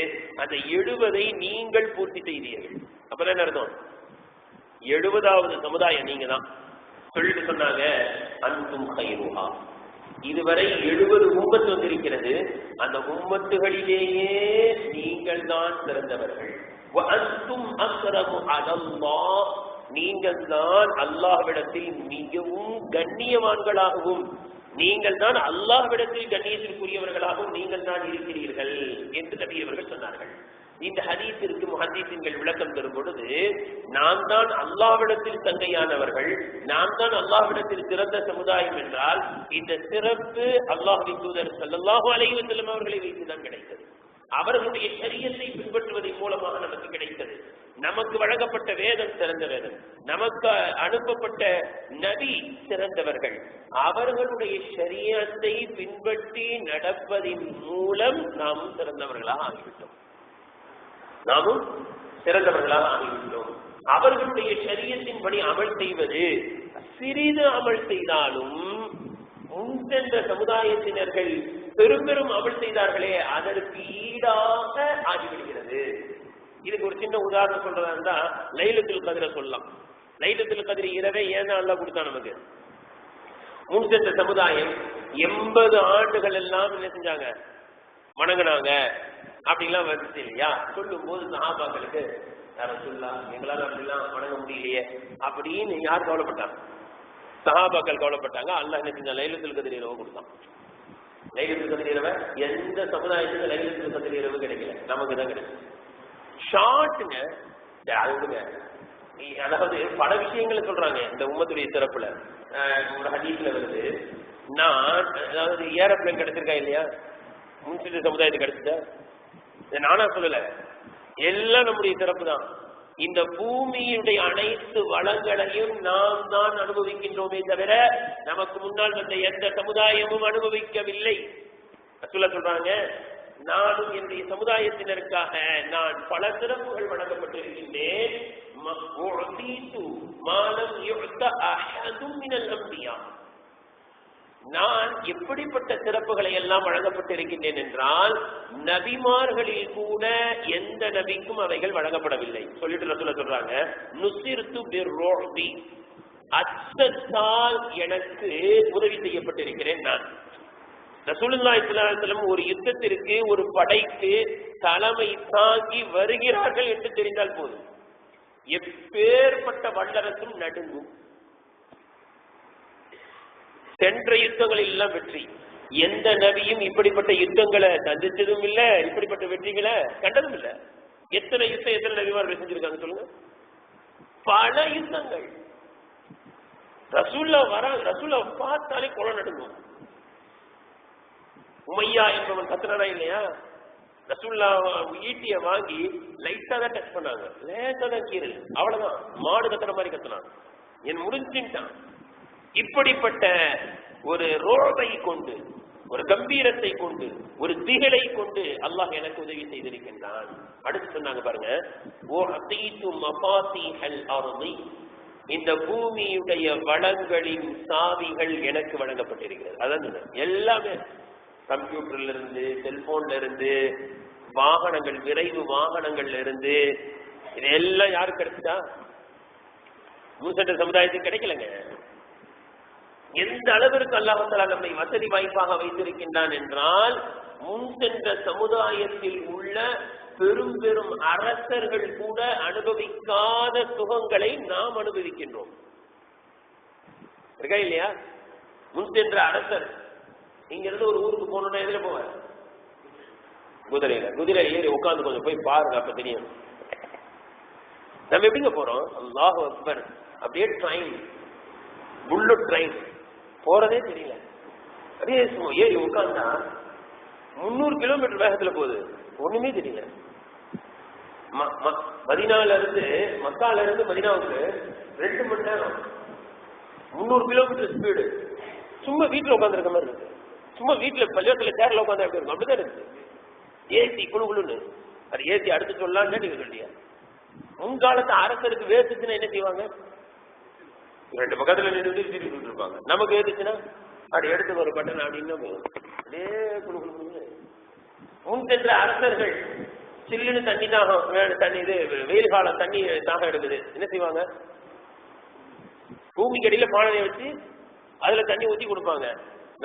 அந்த 70ஐ நீங்கள் பூர்த்தி செய்தீர்கள். அப்பதான் அர்த்தம் 70வது சமுதாயம் நீங்க தான் சொல்லிட்டு சொன்னாங்க. அன்தும் கைருஹா, இதுவரை 70 உம்மத்து வந்திருக்கிறது, அந்த உம்மத்துகளிலேயே நீங்கள் தான் சிறந்தவர்கள். வஅன்தும் அக்ரமு அலல்லாஹ், நீங்கள் தான் அல்லாஹ்விடத்தில் மிகவும் கண்ணியவான்களாகவும், நீங்கள் தான் அல்லாஹ்விடத்தில் கண்ணியத்திற்குரியவர்களாகவும் நீங்கள் தான் இருக்கிறீர்கள் என்று நபி அவர்கள் சொன்னார்கள். இந்த ஹதீஸிற்கு முஹத்திஸீன்கள் விளக்கம் தரும் பொழுது, நாம் தான் அல்லாஹ்விடத்தில் தங்கையானவர்கள், நாம் தான் அல்லாஹ்விடத்தில் சிறந்த சமுதாயம் என்றால் இந்த சிறப்பு அல்லாஹ்வின் தூதர் ஸல்லல்லாஹு அலைஹி வஸல்லம் அவர்களை வைத்துதான் கிடைத்தது. அவர்களுடைய ஷரியத்தை பின்பற்றுவதன் மூலமாக நமக்கு கிடைத்தது. நமக்கு வழங்கப்பட்ட வேதம் சிறந்த வேதம், நமக்கு அனுப்பப்பட்ட நபி சிறந்தவர்கள். அவர்களுடைய ஷரியத்தை பின்பற்றி நடப்பதின் மூலம் நாம் சிறந்தவர்களாக ஆகிவிட்டோம், நாமும் சிறந்தவர்களாக ஆகிவிட்டோம். அவர்களுடைய ஷரியத்தின்படி அமல் செய்வது, சிறிது அமல் செய்தாலும் முன் சென்ற சமுதாயத்தினர்கள் பெரும் அமல் செய்தார்களே அதற்கு ஈடாக ஆகிவிடுகிறது. இதுக்கு ஒரு சின்ன உதாரணம் சொல்றதா இருந்தா லைலத்துல் கத்ர சொல்லலாம். லைலத்துல் கத்ர் இரவே ஏன் அல்லாஹ் கொடுத்தான் நமக்கு? முன் சென்ற சமுதாயம் 80 ஆண்டுகள் எல்லாம் என்ன செஞ்சாங்க, வணங்கினாங்க அப்படின்லாம் வந்துச்சு இல்லையா? சொல்லும் போது சஹாபாக்களுக்கு ரசூலுல்லாஹ் எங்களால் அப்படிலாம் வணங்க முடியலையே அப்படின்னு யார் கவலைப்பட்டாங்க? சஹாபாக்கள் கவலைப்பட்டாங்க. அல்லாஹ் என்ன செஞ்சான், லைலத்துல் கத்ர் இரவு கொடுத்தான். லைலத்துல் கத்ர் இரவு எந்த சமுதாயத்துக்கு லைலத்துல் கத்ர் இரவு கிடைக்கல, நமக்கு தான் கிடைக்கும். ஷார்ட்ங்க, அதாவது பல விஷயங்களை சொல்றாங்க இந்த உம்மத்துடைய சிறப்புல. ஒரு ஹதீஸ்ல வருது, நான் அதாவது ஏரோப்ளேன் கிடைச்சிருக்கா இல்லையா, முன்சில சமுதாயத்துக்கு கிடைச்சிட்டா, நானா சொல்லல, எல்லாம் நம்முடைய சிறப்பு தான். இந்த பூமியுடைய அனைத்து வளங்களையும் நாம் தான் அனுபவிக்கின்றோமே தவிர நமக்கு முன்னால் வந்த எந்த சமுதாயமும் அனுபவிக்கவில்லை. சொல்றாங்க, நானும் என்னுடைய சமுதாயத்தினருக்காக நான் பல சிறப்புகள் வழங்கப்பட்டிருக்கின்றேன். நான் எப்படிப்பட்ட சிறப்புகளை எல்லாம் வழங்கப்பட்டிருக்கின்றேன் என்றால் நபிமார்களில் கூட எந்த நபிக்கும் அவைகள் வழங்கப்படவில்லை. சொல்லிட்டு ரசூலுல்லாஹ் சொல்றாங்க, நுசிர்து பிர்ருபி, அச்சத்தால் எனக்கு உதவி செய்யப்பட்டிருக்கிறேன் நான். ரசூலுல்லாஹி ஸல்லல்லாஹு அலைஹி வஸல்லம் ஒரு யுத்தத்திற்கு, ஒரு படைக்கு தலைமை தாங்கி வருகிறார்கள் என்று தெரிந்தால் போதும், எப்பேற்பட்ட வல்லரசும் நடுங்கும். சென்ற யுத்தங்களில் எல்லாம் வெற்றி. எந்த நபியும் இப்படிப்பட்ட யுத்தங்களை சந்திச்சதும் இல்ல, இப்படிப்பட்ட வெற்றிகளை கண்டதும் இல்ல. எத்தனை யுத்தம் எத்தனை நபிமார்கள் செஞ்சிருக்காங்க சொல்லுங்க? பல யுத்தங்கள். ரசூல்லா பார்த்தாலே கொலை நடுங்கும். உமையா என்பவன் கத்துனானா இல்லையா, ரசூல்லா ஈட்டிய வாங்கி லைட்டா தான் டச் பண்ணாங்க, லேசா தான் கீரல், அவ்வளவுதான், மாடு கத்துற மாதிரி கத்துனான், என் முடிஞ்சுட்டான். இப்படிப்பட்ட ஒரு ரோபை கொண்டு, ஒரு கம்பீரத்தை கொண்டு, ஒரு திகழை கொண்டு அல்லாஹ் எனக்கு உதவி செய்திருக்கின்றான். அடுத்து சொன்னாங்க பாருங்க, ஓ அத்தீது மஃபாத்திஹல் அர்தி, இந்த பூமியுடைய வளங்களின் சாவிகள் எனக்கு வழங்கப்பட்டிருக்கிறது. அதான் எல்லாமே, கம்ப்யூட்டர்ல இருந்து, செல்போன்ல இருந்து, வாகனங்கள், விரைவு வாகனங்கள்ல இருந்து, இதெல்லாம் யாருக்கு கிடைச்சதா? மூசட்ட சமுதாயத்துக்கு கிடைக்கலங்க. எந்த அளவிற்கு அல்லாஹ் தஆலா நம்மை வசதி வாய்ப்பாக வைத்திருக்கின்றான் என்றால், முன் சென்ற சமுதாயத்தில் உள்ள பெரும் பெரும் அரசர்கள் கூட அனுபவிக்காத சுகங்களை நாம் அனுபவிக்கின்றோம். இருக்கா இல்லையா? முன் சென்ற அரசர் இங்க இருந்து ஒரு ஊருக்கு போனோம்னா எதுல போவார்? குதிரை ஏறி உட்கார்ந்து கொஞ்சம் போய் பாருங்க, அப்ப தெரியும். நம்ம எப்படிங்க போறோம்? அல்லாஹ் அக்பர், அப்படியே ட்ரெயின், புல்லட் ட்ரெயின் போறதே தெரியல. அப்படியே ஏறி உட்கார்ந்தா 300 கிலோமீட்டர் வேகத்துல போகுது, ஒண்ணுமே தெரியல. மதீனால இருந்து மக்கால இருந்து மதீனாவுக்கு 2 மணி நேரம், 300 கிலோமீட்டர் ஸ்பீடு. சும்மா வீட்டுல உட்காந்துருக்க மாதிரி இருக்கு. சும்மா வீட்டுல பள்ளியத்துல சேர்ல உட்காந்து எப்படி இருக்கும் அப்படிதான் இருக்கு. ஏசி குழுன்னு அது ஏசி அடுத்து சொல்லலாம்னு நீங்க சொல்லியா? முன்காலத்து அரசருக்கு வேத்துச்சுன்னா என்ன செய்வாங்க? 2 பக்கத்துல நின்று திருப்பி இருப்பாங்க. நமக்கு வேத்துச்சுன்னா அப்படி எடுத்து ஒரு பட்டன் அப்படின்னு அப்படியே குழு. முன் சென்ற அரசர்கள் சில்லுன்னு தண்ணி தாகம், தண்ணி இது வெயில் காலம் தண்ணி தாகம் எடுக்குது, என்ன செய்வாங்க? பூமிக்கு அடியில பானையை வச்சு அதுல தண்ணி ஊத்தி கொடுப்பாங்க.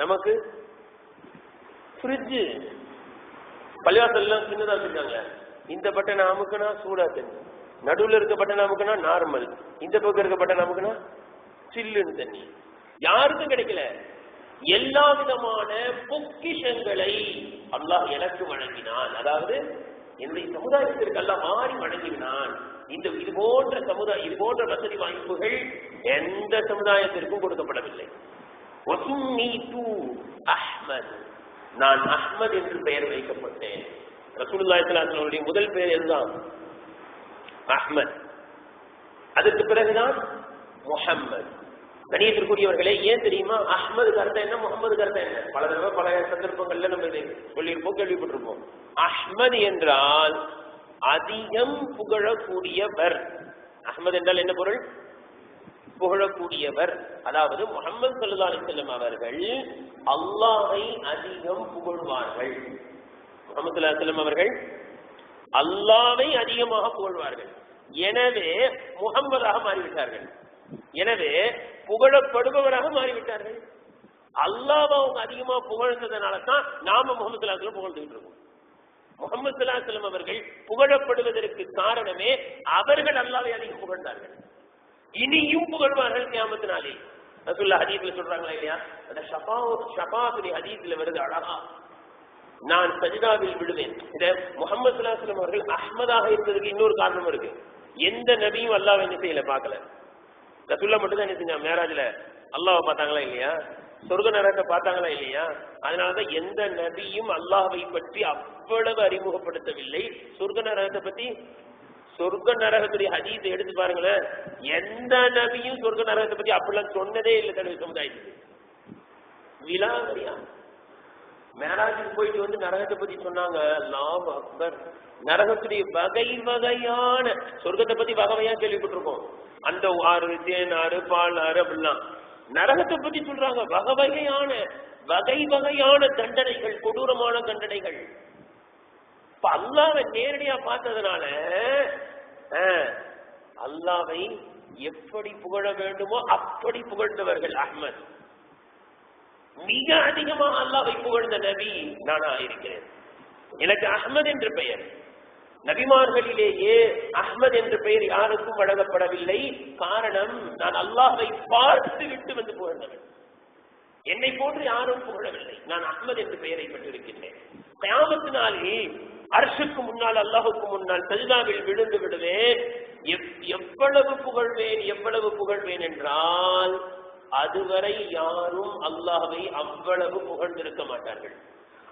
நமக்கு ஃப்ரிட்ஜு, பள்ளிவாசல் எல்லாம் சின்னதா வச்சிருக்காங்க. இந்த பட்டனை அமுக்குனா சூடா தண்ணி, நடுவில் இருக்க பட்டனை அமுக்குனா நார்மல், இந்த பக்கம் இருக்க பட்டனை அமுக்குனா சில்லுன்னு தண்ணி. யாருக்கும் கிடைக்கல. எல்லா விதமான பொக்கிஷங்களை அல்லாஹ் எனக்கு வழங்கினான். அதாவது என்னுடைய சமுதாயத்திற்கு எல்லாம் மாறி வழங்கினான். இது போன்ற சமுதாயம், இது போன்ற வசதி வாய்ப்புகள் எந்த சமுதாயத்திற்கும் கொடுக்கப்படவில்லை. அஹ்மத், நான் அஹ்மத் என்று பெயர் வைக்கப்பட்டேன். ரசூலுல்லாஹி ஸல்லல்லாஹு அலைஹி வஸல்லம் முதல் பெயர் இதுதான், அஹ்மத். அதற்கு பிறகுதான் முஹம்மது. கணியத்திற்குரியவர்களே, ஏன் தெரியுமா? அஹ்மது கருத்தை என்ன, முகமது கருத்தை என்ன? பல தடவை பல சந்தர்ப்பங்கள்ல நம்ம இதை சொல்லியிருப்போம், கேள்விப்பட்டிருப்போம். அஹ்மது என்றால் அதிகம் புகழக்கூடியவர். அஹ்மது என்றால் என்ன பொருள்? புகழக்கூடியவர். அதாவது முஹம்மது ஸல்லல்லாஹு அலைஹி வஸல்லம் அவர்கள் அல்லாஹ்வை அதிகம் புகழ்வார்கள். முஹம்மது ஸல்லல்லாஹு அலைஹி வஸல்லம் அவர்கள் அல்லாஹ்வை அதிகமாக புகழ்வார்கள். எனவே முஹம்மதாக மாறிவிட்டார்கள். எனவே புகழப்படுபவராக மாறிவிட்டார்கள். அல்லாஹ்வை அவங்க அதிகமா புகழ்ந்ததனால தான் நாம முஹம்மது ஸல்லல்லாஹு அலைஹி வஸல்லம் புகழ்ந்துட்டு இருக்கோம். முஹம்மது ஸல்லல்லாஹு அலைஹி வஸல்லம் அவர்கள் புகழப்படுவதற்கு காரணமே அவர்கள் அல்லாஹ்வை அதிகம் புகழ்ந்தார்கள். இனியும் புகழ்வார்கள் கியாமத் நாளில். ரசூலுல்லாஹ் ஹதீஸ்ல சொல்றாங்களா இல்லையா? அந்த ஷஃபாஅத்துடைய ஹதீஸ்ல வருது அழகா, நான் சஜிதாவில் விழுவேன். இத முஹம்மது ஸல்லல்லாஹு அலைஹி வஸல்லம் அவர்கள் அஹ்மதாக இருந்ததுக்கு இன்னொரு காரணம் இருக்கு. எந்த நபியும் அல்லாஹ்வை என்ன செய்யல, பார்க்கல. ரசூலுல்லாஹ் மட்டும் தான் என்ன செஞ்சாங்க? மேராஜ்ல அல்லாஹ்வை பார்த்தாங்களா இல்லையா? சொர்க்க நரகத்தை பார்த்தாங்களா இல்லையா? அதனாலதான் எந்த நபியும் அல்லாஹ்வை பற்றி அவ்வளவு அறிமுகப்படுத்தவில்லை. சொர்க்க நரகத்தை பத்தி, சொர்க்க நரகத்துடைய ஹதீஸை எடுத்து பாருங்களேன், எந்த நபியும் சொர்க்க நரகத்தை பத்தி அப்படிலாம் சொன்னதே இல்லை தன்னுடைய சமுதாயத்துக்கு. விலாவரியா மேராஜுக்கு போயிட்டு வந்து நரகத்தை பத்தி சொன்னாங்க. அல்லாஹ் அக்பர். நரகத்துடைய வகை வகையான, சொர்க்கத்தை பத்தி வகை வகையா கேள்விப்பட்டிருக்கோம். அந்த ஆறு, தேன் ஆறு, பால் ஆறு அப்படிலாம். நரகத்தை பத்தி சொல்றாங்க வகை வகையான, வகை வகையான தண்டனைகள், கொடூரமான தண்டனைகள். இப்ப அல்லாஹ்வை நேரடியா பார்த்ததுனால அல்லாஹ்வை எப்படி புகழ வேண்டுமோ அப்படி புகழ்ந்தவர்கள் அஹ்மத். மிக அதிகமாக அல்லாஹ்வை புகழ்ந்த நபி நானா இருக்கிறேன். எனக்கு அஹ்மத் என்று பெயர். நபிமார்களிலேயே அஹ்மத் என்ற பெயர் யாருக்கும் வழங்கப்படவில்லை. காரணம், நான் அல்லாஹ்வை பார்த்து விட்டு வந்து புகழ்ந்தவன். என்னை போன்று யாரும் புகழவில்லை. நான் அஹ்மத் என்ற பெயரை பெற்றிருக்கின்றேன். கியாமத் நாளில் அர்ஷுக்கு முன்னால், அல்லாஹுக்கு முன்னால் சஜிதாவில் விழுந்து விடுவேன். எவ்வளவு புகழ்வேன், எவ்வளவு புகழ்வேன் என்றால், அதுவரை யாரும் அல்லாஹ்வை அவ்வளவு புகழ்ந்திருக்க மாட்டார்கள்.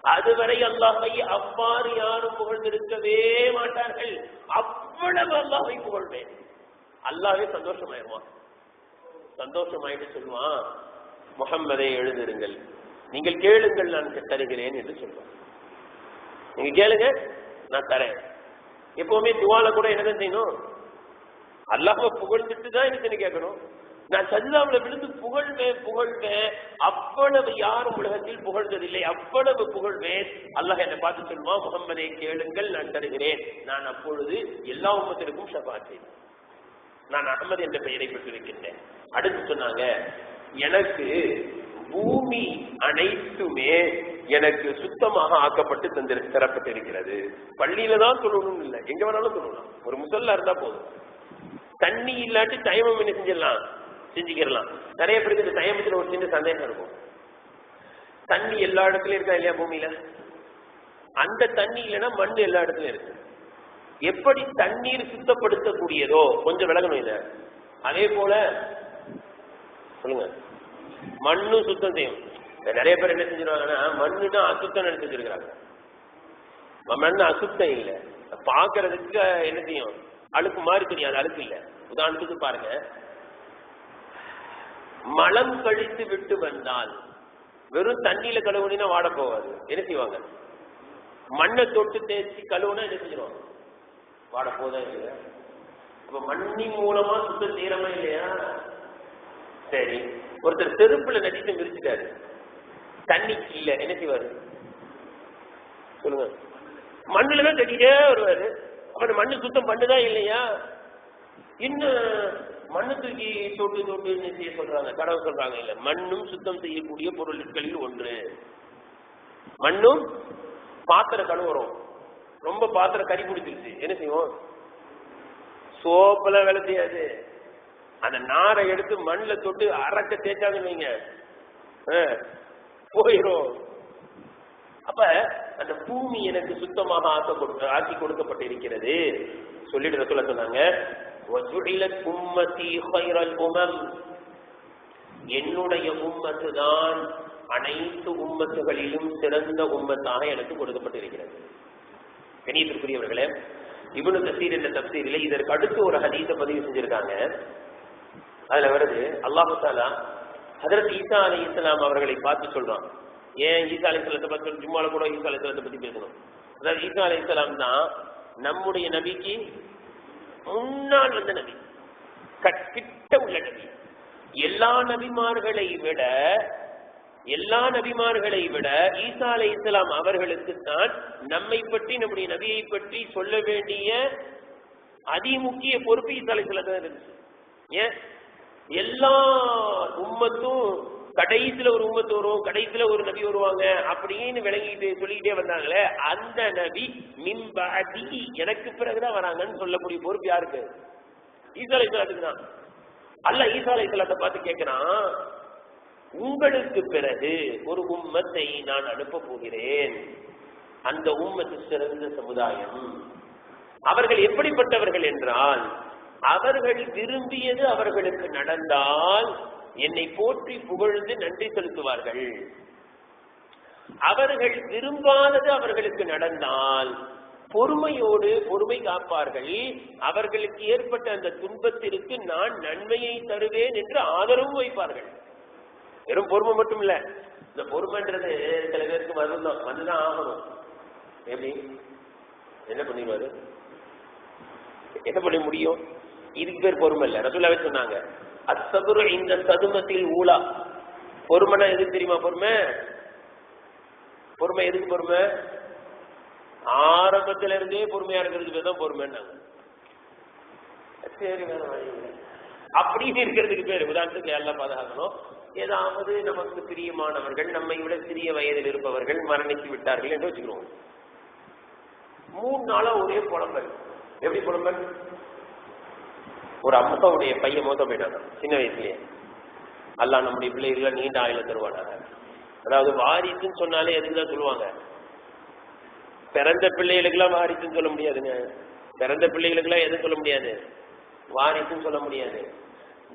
அதுவரை அல்லாஹ்வை அவ்வாறு யாரும் புகழ்ந்திருக்கவே மாட்டார்கள். அவ்வளவு அல்லாஹ்வை புகழ்வேன். அல்லாஹ்வே சந்தோஷமாயிருவான். சந்தோஷமாயிட்டு சொல்லுவான், முஹம்மதை எழுதிருங்கள், நீங்கள் கேளுங்கள், நான் தருகிறேன் என்று சொல்லுவான். நீங்க கேளுங்க, நான் தரேன். எப்பவுமே துவால கூட என்னதான் செய்யணும்? அல்லாஹ்வை புகழ்ந்துட்டு தான் எனக்கு கேட்கணும். நான் சஜிதாவுல விழுந்து புகழ்வேன். அவ்வளவு யாரும் உலகத்தில் புகழ்ந்ததில்லை. அவ்வளவு புகழ்வேன். அல்லாஹ் என்னை பார்த்து சொல்லுவான், முஹம்மதை கேளுங்கள், நான் தருகிறேன். நான் அப்பொழுது எல்லா உம்மத்திற்கும் ஷஃபாஅத் செய்தேன். நான் அஹ்மத் என்ற பெயரை பெற்றிருக்கின்றேன். அடுத்து சொன்னாங்க, எனக்கு பூமி அனைத்துமே எனக்கு சுத்தமாக ஆக்கப்பட்டு தரப்பட்டு இருக்கிறது. பள்ளியில தான் சொல்லணும் இல்லை, எங்க வேணாலும் சொல்லலாம். ஒரு முசல்லா இருந்தா போதும். தண்ணி இல்லாட்டி தயமம் என்ன செஞ்சுக்கலாம். நிறைய பேருக்கு இந்த தயமத்துல ஒரு சின்ன சந்தேகம் இருக்கும். தண்ணி எல்லா இடத்துலயும் இருக்கா இல்லையா பூமியில? அந்த தண்ணி இல்லைன்னா மண் எல்லா இடத்துலயும் இருக்கு. எப்படி தண்ணீர் சுத்தப்படுத்தக்கூடியதோ கொஞ்சம் விலகணும் இத. அதே போல சொல்லுங்க, மண்ணும் சுத்தம் செய்யும். நிறைய பேர் என்ன செஞ்சிருவாங்கன்னா மண்ணுன்னா அசுத்தம் நினைச்சு வச்சிருக்கிறாங்க. மண் அசுத்தம் இல்லை, பாக்குறதுக்கு என்ன செய்யும், அழுக்கு மாதிரி தெரியாது, அழுக்கு இல்லை. உதாரணத்துக்கு பாருங்க, மலம் கழித்து விட்டு வந்தால் வெறும் தண்ணியில கழுவுனா வாட போவாது. என்ன செய்வாங்க, மண்ணை தொட்டு தேய்ச்சி கழுவுனா என்ன செஞ்சிருவாங்க, வாட போதா இல்லையா? அப்ப மண்ணின் மூலமா சுத்தம் செய்யறமா இல்லையா? சரி, ஒருத்தர் செருப்புல நடித்து மிரிச்சிட்டாரு, தண்ணி இல்ல, என்ன செய்வாரு சொல்லுங்க? மண்ணுலதான் கட்டிட்டே வருவாரு. அப்ப மண்ணு சுத்தம் பண்ணுதா இல்லையா? இன்னும் மண்ணு தூக்கி தொட்டு தொட்டு செய்ய சொல்றாங்க, கடவுள் சொல்றாங்க. இல்ல, மண்ணும் சுத்தம் செய்யக்கூடிய பொருட்களில் ஒன்று. மண்ணும் பாத்திரம் கழுவுறோம், ரொம்ப பாத்திரம் கறி பிடிச்சிருச்சு, என்ன செய்வோம்? சோப்பெல்லாம் வேலை செய்யாது. அந்த நாரை எடுத்து மண்ணில் தொட்டு அரைக்க தேய்ச்சாங்க வைங்க, போயிடும். அப்ப அந்த பூமி எனக்கு சுத்தமாக ஆக்கி கொடுக்கப்பட்டு இருக்கிறது சொல்லிட்டு ரசூல சொன்னாங்க, என்னுடைய உம்மத்து தான் அனைத்து உம்மத்துகளிலும் சிறந்த உம்மத்தாக எனக்கு கொடுக்கப்பட்டு இருக்கிறது. கணியத்திற்குரியவர்களே, இப்னு கஸீர் என்ற தஃசீரிலே இதற்கு அடுத்து ஒரு ஹதீஸை பதிவு செஞ்சிருக்காங்க. அதுல வருது, அல்லாஹ் தஆலா ஹஜ்ரத் ஈசா அலைஹிஸ்ஸலாம் அவர்களை பார்த்து சொல்றான். ஏன் ஈசா அலைஹிஸ்ஸலாத்தை பத்தி ஜும்மால கூட ஈசா அலைஹிஸ்ஸலாத்தை பத்தி பேசணும்? அதாவது ஈசா அலைஹிஸ்ஸலாம் தான் நம்முடைய நபிக்கு முன்னால் வந்த நபி, கிட்ட உள்ள நபி. எல்லா நபிமார்களை விட ஈசா அலைஹிஸ்ஸலாம் அவர்களுக்கு தான் நம்மை பற்றி, நம்முடைய நபியை பற்றி சொல்ல வேண்டிய அதிமுக்கிய பொறுப்பு ஈசா அலைஹிஸ்ஸலாம் தான் இருந்துச்சு. ஏன் எல்லா உம்மத்தும் கடைசியில ஒரு உம்மத்து வரும், கடைசியில ஒரு நபி வருவாங்க அப்படின்னு விளங்கிட்டு சொல்லிக்கிட்டே வந்தாங்களே, அந்த நபி மின் பஅதி எனக்கு பிறகுதான் வராங்கன்னு சொல்லக்கூடிய பொறுப்பு யாருக்கு? ஈசா அலைஹிஸ்ஸலாத்துக்கு தான். அல்லாஹ் ஈசா அலைஹிஸ்ஸலாத்தை பார்த்து கேட்கிறான், உங்களுக்கு பிறகு ஒரு உம்மத்தை நான் அனுப்ப போகிறேன், அந்த உம்மத்து சிறந்த சமுதாயம். அவர்கள் எப்படிப்பட்டவர்கள் என்றால், அவர்கள் விரும்பியது அவர்களுக்கு நடந்தால் என்னை போற்றி புகழ்ந்து நன்றி செலுத்துவார்கள். அவர்கள் விரும்பாதது அவர்களுக்கு நடந்தால் பொறுமையோடு பொறுமை காப்பார்கள். அவர்களுக்கு ஏற்பட்ட அந்த துன்பத்திற்கு நான் நன்மையை தருவேன் என்று ஆதரவு வைப்பார்கள். வெறும் பொறுமை மட்டும் இல்ல, இந்த பொறுமைன்றது சில பேருக்கு வந்துதான் ஆகணும். எப்படி என்ன பண்ணிடுவாரு, என்ன பண்ண முடியும்? இதுக்கு பேர் பொறுமை இல்ல. ரசூலுல்லாஹ் சொன்னாங்க, அஸ்ஸப்ரு இந்த சதுமத்தில் ஊலா. பொறுமைனா எதுக்கு தெரியுமா? பொறுமை எதுக்கு? பொறுமை ஆரம்பத்தில இருந்தே பொறுமையா இருக்கிறதுக்கு பேர் தான் பொறுமைன்னாங்க. சரி, வேற வழி இல்லை அப்படின்னு இருக்கிறதுக்கு பேர். உதாரணத்துக்கு எல்லாம் பாதுகாக்கணும். ஏதாவது நமக்கு பிரியமானவர்கள், நம்மை விட சிறிய வயதில் இருப்பவர்கள் மரணித்து விட்டார்கள் என்று வச்சுக்கிறோம். 3 நாளா ஒரே புலம்பல். எப்படி புலம்பல்? ஒரு அம்மாவுடைய பையன் மோச போயிட்டாங்க சின்ன வயசுலயே. அல்லாஹ் நம்முடைய பிள்ளைகளை நீண்ட ஆயுள தருவானாங்க. அதாவது வாரிசுன்னு சொன்னாலே எதுக்குதான் சொல்லுவாங்க? பிறந்த பிள்ளைகளுக்கெல்லாம் வாரிசுன்னு சொல்ல முடியாதுங்க. பிறந்த பிள்ளைகளுக்கெல்லாம் எதுவும் சொல்ல முடியாது, வாரிசுன்னு சொல்ல முடியாது.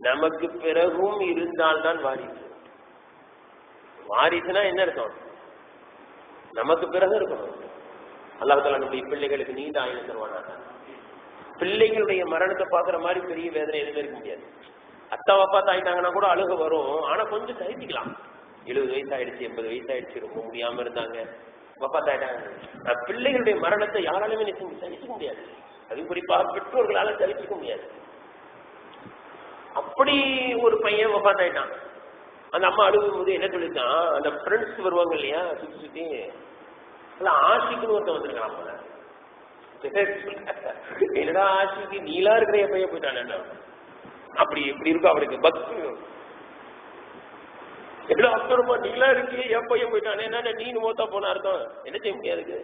நமக்கு பிறகும் இருந்தால்தான் வாரிசு. வாரிசுனா என்ன அர்த்தம்? நமக்கு பிறகு இருக்கணும். அல்லாஹ் தஆலா நம்முடைய பிள்ளைகளுக்கு நீண்ட ஆயுள தருவானாங்க. பிள்ளைகளுடைய மரணத்தை பாக்குற மாதிரி பெரிய வேதனை எதுவுமே இருக்க முடியாது. அத்தா அப்பா தாயிட்டாங்கன்னா கூட அழுக வரும், ஆனா கொஞ்சம் சகிச்சுக்கலாம். 70 வயசு ஆயிடுச்சு, 80 வயசு ஆயிடுச்சு, ரொம்ப முடியாம இருந்தாங்க, அப்பா தாயிட்டாங்க. பிள்ளைகளுடைய மரணத்தை யாராலுமே சகிச்சுக்க முடியாது. அது குறிப்பாக பெற்றோர்களால சகிச்சுக்க முடியாது. அப்படி ஒரு பையன் வஃபாத் ஆயிட்டான். அந்த அம்மா அழுகும் போது என்ன சொல்லிட்டான், அந்த ஃப்ரெண்ட்ஸ் வருவாங்க இல்லையா சுத்தி சுத்தி, ஆஷிக்குன்னு ஒருத்தன் வந்திருக்கான் போல. என்னடா ஆஷிக்கு நீலா இருக்கிற என் பையன் போயிட்டான், அப்படி இப்படி இருக்கும் அவருக்கு பக்தி. எவ்வளவு அப்புறமா நீங்களா இருக்கீங்க, என் பையன் போயிட்டானே, என்ன நீனு மோத்தா போன அர்த்தம் என்ன செய்ய முடியாது.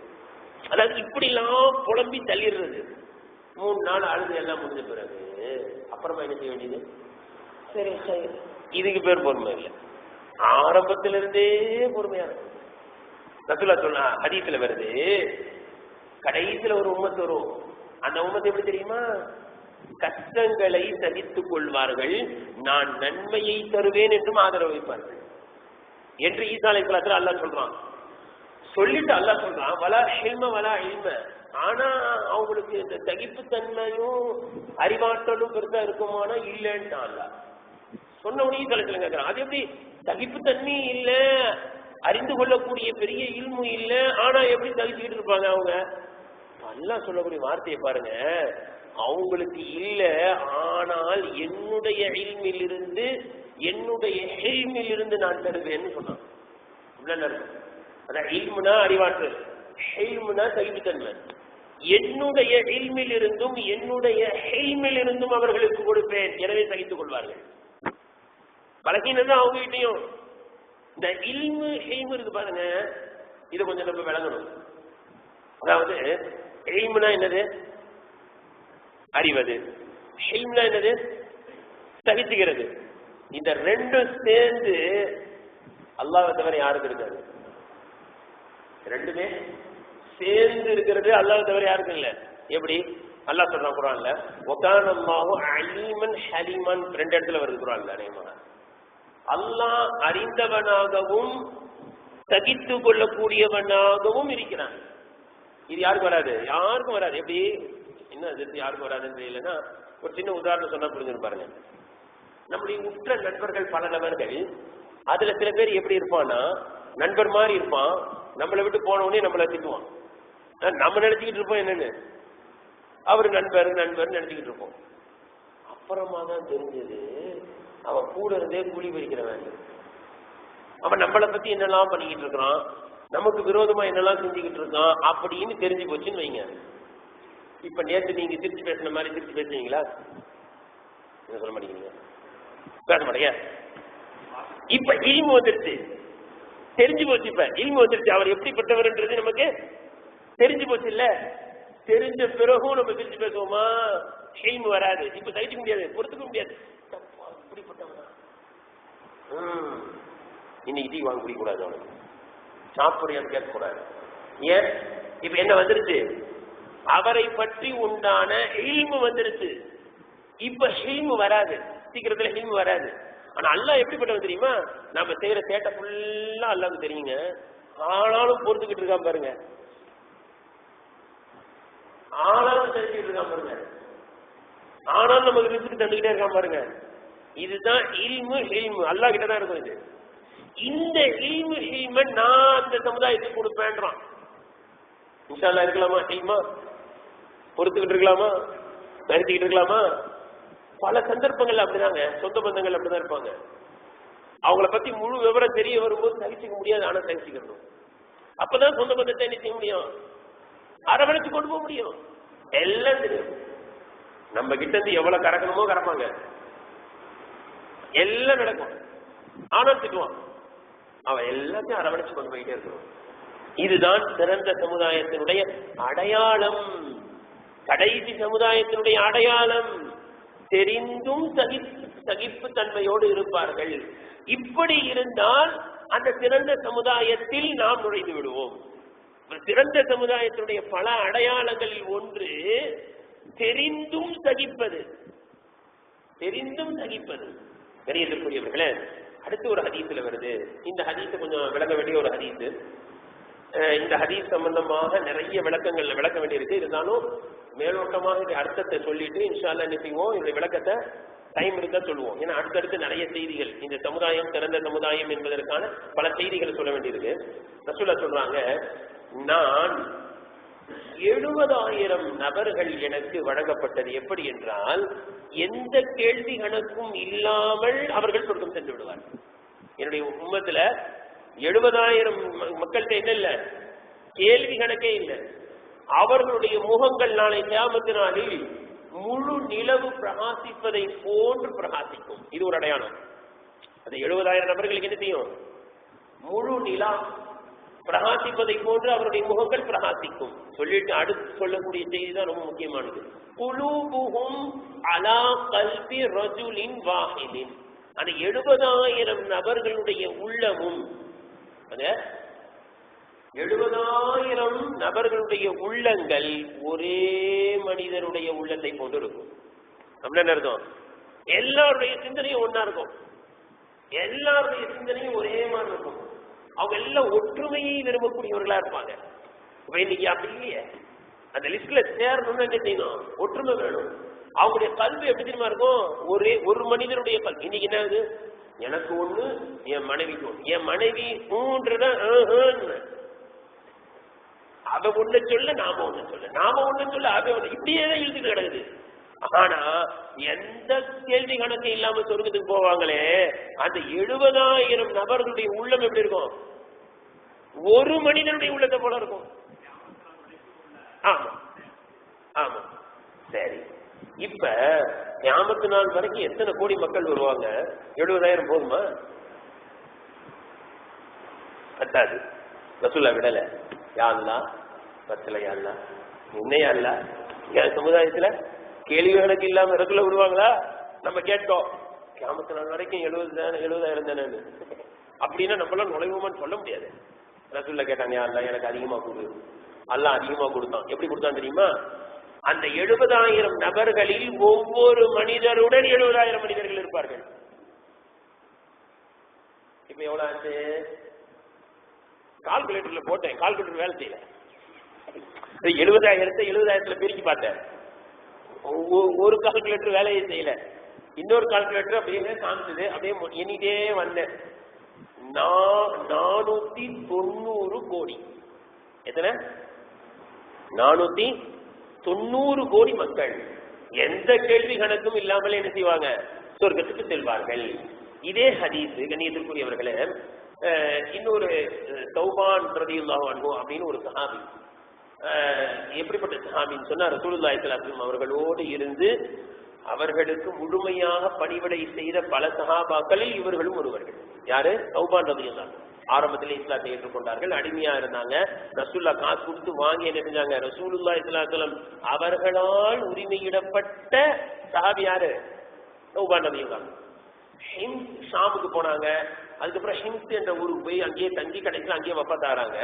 அதாவது இப்படி எல்லாம் புலம்பி தள்ளிடுறது. 3 நாள் அழுது எல்லாம் முடிஞ்ச பிறகு அப்புறமா என்ன செய்ய வேண்டியது? சரி சரி, இதுக்கு பேர் பொறுமை இல்லை. ஆரம்பத்திலிருந்தே பொறுமையா இருக்கும். ரசூலுல்லாஹ் சொன்னா ஹதீஸ்ல வருது, கடைசியில ஒரு உம்மத்து வரும். அந்த உம்மத்து எப்படி தெரியுமா? கஷ்டங்களை சகித்துக் கொள்வார்கள், நான் நன்மையை தருவேன் என்றும் ஆதரவு வைப்பார்கள் என்று ஈசா அலைஹிஸ்ஸலாம் அல்லாஹ் சொல்றான். சொல்லிட்டு அல்லாஹ் சொல்றான், வலா ஹில்ம வலா இல்ம. ஆனா அவங்களுக்கு இந்த சகிப்புத்தன்மையும் அறிவாற்றலும் பெருசா இருக்குமானா இல்லைன்னு அல்லாஹ் சொன்ன உடனே ஈசா அலைஹிஸ்ஸலாம் கேட்கிறான், அது எப்படி சகிப்புத்தன்மை இல்ல, அறிந்து கொள்ளக்கூடிய பெரிய இல்மு இல்ல, ஆனா எப்படி சகிச்சுக்கிட்டு இருப்பாங்க அவங்க? அல்லாஹ் சொல்லக்கூடிய வார்த்தையை பாருங்க, அவங்களுக்கு இல்ல, ஆனால் என்னுடைய இல்மில் இருந்து என்னுடைய ஹில்மில் இருந்து நான் தருவேன்னு சொன்னான். அதான் இல்முனா அறிவாற்றல், ஹில்முனா சகிப்புத்தன்மை. என்னுடைய இல்மில் இருந்தும் என்னுடைய ஹில்மில் இருந்தும் அவர்களுக்கு கொடுப்பேன், எனவே சகித்துக் கொள்வார்கள். பலகீனம் தான் அவங்க கிட்டையும். இந்த இல்மு ஹில்மு இருக்கு பாருங்க, இதை கொஞ்சம் நம்ம விளங்கணும். அதாவது இல்முனா என்னது? அறிவது. ஹில்ம்னா என்னது? சகிச்சுக்கிறது. இந்த ரெண்டும் சேர்ந்து அல்லாஹ்வை தவிர யாருக்கு இருக்காது. ரெண்டுமே சேர்ந்து இருக்கிறது அல்லாஹ்வை தவிர யாருக்கும் இல்லை. எப்படி? அல்லாஹ் சொல்றான் குர்ஆன்ல, வகானல்லாஹு அலீமன் ஹலீமன், 2 இடத்துல வருது குர்ஆன்ல அநேகமாக. அல்லாஹ் அறிந்தவனாகவும் சகித்துக் கொள்ளக்கூடியவனாகவும் இருக்கிறான். இது யாருக்கு வராது? யாருக்கும் வராது. எப்படி? என்ன யாருக்கும் வராதுன்னு தெரியலன்னா, ஒரு சின்ன உதாரணம் சொன்னா புரிஞ்சுன்னு பாருங்க. நம்முடைய உற்ற நண்பர்கள் பல நபர்கள், அதுல சில பேர் எப்படி இருப்பான்னா, நண்பர் மாதிரி இருப்பான், நம்மளை விட்டு போன உடனே நம்மளை திட்டுவான். நம்ம நினைச்சுக்கிட்டு இருப்போம் என்னன்னு, அவரு நண்பர் நண்பர் நினைச்சுக்கிட்டு இருப்போம். அப்புறமா தான் தெரிஞ்சது அவன் கூட இருந்தே கூலி பறிக்கிறவன். அவன் நம்மளை பத்தி என்னெல்லாம் பண்ணிக்கிட்டு இருக்கிறான், நமக்கு விரோதமா என்னெல்லாம் செஞ்சுக்கிட்டு இருக்கான் அப்படின்னு தெரிஞ்சு போச்சுன்னு வைங்க. இப்ப நேற்று நீங்க திருச்சி பேசின மாதிரி திருச்சி பேசுவீங்களா? என்ன சொல்ல மாட்டேங்கிறீங்க, பேச மாட்டேங்க. இப்ப இல்மு வந்துருச்சு, தெரிஞ்சு போச்சு. இப்ப இல்மு வந்துருச்சு, அவர் எப்படிப்பட்டவர்ன்றது நமக்கு தெரிஞ்சு போச்சு. இல்ல தெரிஞ்ச பிறகும் நம்ம திருச்சி பேசுவோமா? இல்மு வராது. இப்ப சகிச்சுக்க முடியாது, பொறுத்துக்க முடியாது. இப்படிப்பட்டவனா இன்னைக்கு டீ வாங்க குடிக்கூடாது, அவனுக்கு சாப்பிடுறியான்னு கேட்கக்கூடாது. ஏன்? இப்ப என்ன வந்துருச்சு? அவரை பற்றி உண்டான இல்மு வந்துருச்சு. இப்ப ஹில்மு வராது, சீக்கிரத்துல ஹில்மு வராது. ஆனா அல்லாஹ் எப்படிப்பட்டவன் தெரியுமா? நம்ம செய்யற சேட்டை ஃபுல்லா அல்லாஹ்வுக்கு தெரியுங்க, ஆனாலும் பொறுத்துக்கிட்டு இருக்கான் பாருங்க. ஆனாலும் தெரிஞ்சுக்கிட்டு இருக்கான் பாருங்க, ஆனாலும் நமக்கு ரிஸ்க் தந்துக்கிட்டே இருக்கான் பாருங்க. இதுதான் இல்மு ஹில்மு, அல்லாஹ் கிட்ட தான் இருக்கும் இது. இந்த இல்மு ஹில்ம நான் அந்த சமுதாயத்துக்கு கொடுப்பேன்றான். இன்ஷா அல்லாஹ் இருக்கலாமா? ஹில்மா பொறுத்துக்கிட்டு இருக்கலாமா? நிறுத்திக்கிட்டு இருக்கலாமா? பல சந்தர்ப்பங்கள் அப்படிதாங்க, சொந்த பந்தங்கள் அப்படிதான் இருப்பாங்க. அவங்கள பத்தி முழு விவரம் தெரிய வரும்போது சகிச்சுக்க முடியாது, ஆனா சகிச்சுக்கணும். அப்பதான் சொந்த பந்தத்தை என்ன செய்ய முடியும்? அரவணைச்சு கொண்டு போக முடியும். எல்லாம் தெரியும். நம்ம கிட்ட இருந்து எவ்வளவு கறக்கணுமோ கறப்பாங்க, எல்லாம் நடக்கும். ஆனா திட்டுவான், அவன் எல்லாத்தையும் அரவணைச்சு கொண்டு போயிட்டே இருக்கணும். இதுதான் சிறந்த சமுதாயத்தினுடைய அடையாளம். கடைசி சமுதாயத்தினுடைய அடையாளம் தெரிந்தும் சகிப்பு தன்மையோடு இருப்பார்கள். இப்படி இருந்தால் அந்த சிறந்த சமுதாயத்தில் நாம் நுழைந்து விடுவோம். சிறந்த சமுதாயத்தினுடைய பல அடையாளங்களில் ஒன்று தெரிந்தும் சகிப்பது. தெரிந்தும் சகிப்பது. கரியத்திற்குரியவர்களே, அடுத்து ஒரு ஹதீஸ்ல வருது. இந்த ஹதீஸை கொஞ்சம் விளக்க வேண்டிய ஒரு ஹதீஸ். இந்த ஹதீஸ் சம்பந்தமாக நிறைய விளக்கங்கள்ல விளக்க வேண்டியிருக்கு. இருந்தாலும் மேலோட்டமாக இந்த அர்த்தத்தை சொல்லிட்டு இன்ஷா அல்லாஹ் என்ன செய்வோம், இந்த விளக்கத்தை டைம் இருந்தா சொல்லுவோம். ஏன்னா அடுத்தடுத்து நிறைய செய்திகள், இந்த சமுதாயம் சிறந்த சமுதாயம் என்பதற்கான பல செய்திகளை சொல்ல வேண்டியிருக்கு. ரசூலுல்லாஹ் சொல்றாங்க, நான் 70,000 நபர்கள் எனக்கு வழங்கப்பட்டது. எப்படி என்றால், எந்த கேள்வி கணக்கும் இல்லாமல் அவர்கள் சொர்க்கம் சென்று விடுவார்கள். என்னுடைய உம்மத்துல 70,000 மக்கள்கிட்ட என்ன இல்ல, கேள்வி கணக்கே இல்லை. அவர்களுடைய முகங்கள் நாளை கியாமத்து நாளில் முழு நிலவு பிரகாசிப்பதை போன்று பிரகாசிக்கும். இது ஒரு அடையாளம். அந்த 70,000 நபர்களுக்கு என்ன செய்யும்? முழு நிலா பிரகாசிப்பதை போன்று அவருடைய முகங்கள் பிரகாசிக்கும். சொல்லிட்டு அடுத்து சொல்லக்கூடிய செய்தி தான் ரொம்ப முக்கியமானது. குலூபுஹும் அலா கல்பி ரஜுலின் வாஹிதின். அந்த 70,000 நபர்களுடைய உள்ளமும், அந்த 70,000 நபர்களுடைய உள்ளங்கள் ஒரே மனிதனுடைய உள்ளத்தை போன்று இருக்கும். அப்படின்னு அர்த்தம். எல்லாருடைய சிந்தனையும் ஒன்னா இருக்கும், எல்லாருடைய சிந்தனையும் ஒரே மாதிரி இருக்கும். அவங்க எல்லாம் ஒற்றுமையை விரும்பக்கூடியவர்களா இருப்பாங்க. இன்னைக்கு அப்படி இல்லையே. அந்த லிஸ்ட்ல சேரணும்னு என்ன செய்யணும்? ஒற்றுமை வேணும். அவங்களுடைய கல்வி எப்படி தெரியுமா இருக்கும்? ஒரு மனிதனுடைய கல்வி. இன்னைக்கு என்ன, எனக்கு ஒண்ணு, என் மனைவிக்கு ஒண்ணு, என் மனைவி அவ ஒண்ணு சொல்ல, நாம ஒண்ணு சொல்ல, நாம ஒண்ணு சொல்ல, அவ ஒண்ணு, இப்படியே தான் இழுத்துட்டு கிடக்குது. ஆனா எந்த கேள்வி கணக்கு இல்லாம சொர்க்கத்துக்கு போவாங்களே, அந்த 70,000 நபர்களுடைய உள்ளம் எப்படி இருக்கும்? ஒரு மனிதனுடைய உள்ளத்தை போல இருக்கும். ஆமா ஆமா. சரி, இப்ப கியாமத்து நாள் வரைக்கும் எத்தனை கோடி மக்கள் வருவாங்க? 70,000 போதுமா? பத்தாது. ரசூலுல்லாஹ் விடல. யா அல்லாஹ் பத்தல, யா அல்லாஹ் என்னையா அல்ல என் சமுதாயத்துல கேள்வி கணக்கு இல்லாம ரசூலுல்லாஹ் விடுவாங்களா? நம்ம கேட்டோம் கியாமத்து நாள் வரைக்கும் 70,000 தானே அப்படின்னா நம்மளாம் நுழைவோமான்னு சொல்ல முடியாது. ரசூலுல்லாஹ் கேட்டாங்க, யா அல்லாஹ் எனக்கு அதிகமா கொடு. அல்லாஹ் அதிகமா கொடுத்தான். எப்படி கொடுத்தான் தெரியுமா? அந்த 70,000 நபர்களில் ஒவ்வொரு மனிதருடன் 70,000 மனிதர்கள் இருப்பார்கள். இப்ப எவ்வளவு ஆச்சு? கால்குலேட்டர்ல போட்டேன், கால்குலேட்டர் வேலை செய்யல. 70,000 பெருக்கி பார்த்தேன், ஒரு கால்குலேட்டர் வேலையை செய்யல. இன்னொரு கால்குலேட்டர் அப்படியே காமிச்சது, அப்படியே எண்ணிட்டே வந்தேன். 490 கோடி. எத்தனை? 490 கோடி மக்கள் எந்த கேள்வி கணக்கும் இல்லாமல் என்ன செய்வாங்க? சொர்க்கத்துக்கு செல்வார்கள். இதே ஹதீஸ் கண்ணியத்திற்குரியவர்களே, இன்னொரு தௌபான் ரலியல்லாஹு அன்ஹு அப்படின்னு ஒரு சஹாபி. எப்படிப்பட்ட சஹாபின்னு சொன்னா, ரசூலுல்லாஹி ஸல்லல்லாஹு அலைஹி வஸல்லம் அவர்களோடு இருந்து அவர்களுக்கு முழுமையாக பணிவிடை செய்த பல சஹாபாக்களில் இவர்களும் ஒருவர்கள். யாரு? தௌபான் ரலியல்லாஹு அன்ஹு. ஆரம்பத்தில் இஸ்லாத்தை ஏற்றுக்கொண்டார்கள், அடிமையா இருந்தாங்க. ரசூலுல்லாஹ் காசு கொடுத்து வாங்கி என்ன செஞ்சாங்க? ரசூலுல்லாஹி ஸல்லல்லாஹு அலைஹி வஸல்லம் அவர்களால் உரிமையிடப்பட்ட சஹாபி யாரு? தௌபான் ரலியல்லாஹு அன்ஹு. ஹிம்ஸ் ஷாமுக்கு போனாங்க. அதுக்கப்புறம் ஹிம்ஸ் என்ற ஊருக்கு போய் அங்கேயே தங்கி, கடைசியில் அங்கேயே வஃபாத்தாராங்க.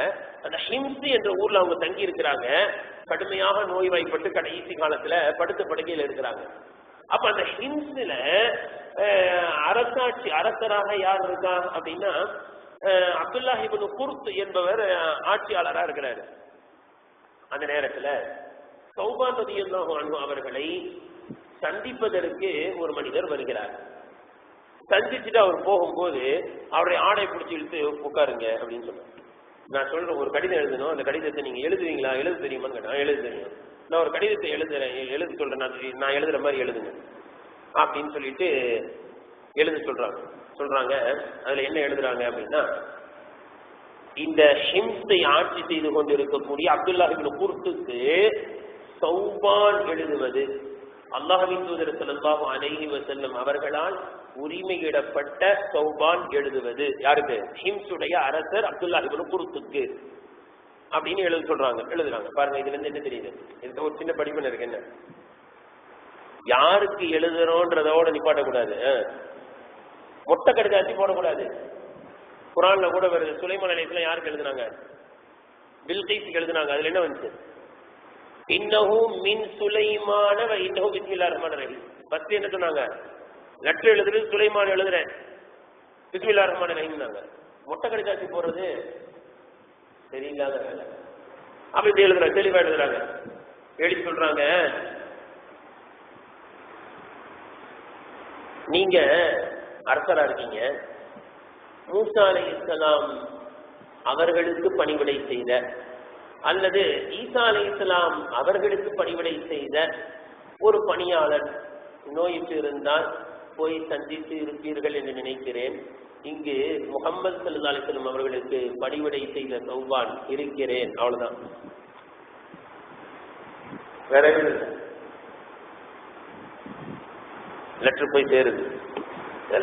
அந்த ஹிம்ஸ் என்ற ஊர்ல அவங்க தங்கி இருக்கிறாங்க. கடுமையாக நோய்வாய்ப்பட்டு கடைசி காலத்துல படுத்த படுக்கையில் இருக்கிறாங்க. அப்ப அந்த ஹிம்ஸ்ல அரசராக யார் இருக்கா அப்படின்னா, அப்துல்லாஹ் இப்னு குர்த் என்பவர் ஆட்சியாளரா இருக்கிறாரு. அந்த நேரத்துல தௌபான் ரலியல்லாஹு அன்ஹு அவர்களை சந்திப்பதற்கு ஒரு மனிதர் வருகிறார். சந்திச்சுட்டு அவர் போகும்போது அவருடைய ஆடை பிடிச்சி இழுத்து உட்காருங்க அப்படின்னு சொன்னார். நான் சொல்றேன், ஒரு கடிதம் எழுதணும், அந்த கடிதத்தை நீங்க எழுதுவீங்களா? எழுத தெரியுமான்னு கேட்டேன். எழுத தெரியும். நான் ஒரு கடிதத்தை எழுத சொல்றேன், நான் எழுதுற மாதிரி எழுதுங்க அப்படின்னு சொல்லிட்டு எழுத சொல்றாங்க. அதுல என்ன எழுதுறாங்க அப்படின்னா, இந்த ஹிம்ஸை ஆட்சி செய்து கொண்டு இருக்கக்கூடிய அப்துல்லாஹ் இப்னு குர்த்துக்கு தௌபான் எழுதுவது, அல்லாஹ்வின் தூதர் ஸல்லல்லாஹு அலைஹி வஸல்லம் அவர்களால் உரிமையிடப்பட்ட தௌபான் எழுதுவது யாருக்கு? ஹிம்ஸுடைய அரசர் அப்துல்லாஹ் இப்னு குர்த்துக்கு அப்படின்னு எழுதுறாங்க. பாருங்க, இதுல இருந்து என்ன தெரியுது? இதுக்கு ஒரு சின்ன படிப்பு இருக்கு. என்ன, யாருக்கு எழுதுறோன்றதோட நிப்பாட்டக்கூடாது, மொட்டை கடிதாச்சி போடக்கூடாது. குர்ஆன்ல கூட வருது, சுலைமான் அலைஹிஸ்ஸலாம் யாருக்கு எழுதுனாங்க? பில்கீஸ்க்கு எழுதுனாங்க. அதுல என்ன வந்துச்சு? இன்னஹு மின் சுலைமான வ இன்னஹு பிஸ்மில்லாஹிர் ரஹ்மானிர் ரஹீம். ஃபர்ஸ்ட் என்ன சொன்னாங்க? லெட்டர் எழுதுறது சுலைமான் எழுதுறேன், பிஸ்மில்லாஹிர் ரஹ்மானிர் ரஹீம்னாங்க. மொட்டை கடிதாச்சி போடுறது சரியில்லாத வேலை. அப்ப இப்படி எழுதுறாங்க, தெளிவா எழுதுறாங்க. எழுதி சொல்றாங்க, நீங்க அரசரா இருக்கீங்க, மூசா அலைஹிஸ்ஸலாம் அவர்களுக்கு பணிவிடை செய்த அல்லது ஈசா அலைஹிஸ்ஸலாம் அவர்களுக்கு பணிவிடை செய்த ஒரு பணியாளர் நோயிட்டு இருந்தால் போய் சந்தித்து இருப்பீர்கள் என்று நினைக்கிறேன். இங்கு முஹம்மது ஸல்லல்லாஹு அலைஹி வஸல்லம் அவர்களுக்கு பணிவிடை செய்த தௌபான் இருக்கிறேன். அவ்வளவுதான், வேற லெட்டர் போய் சேருது.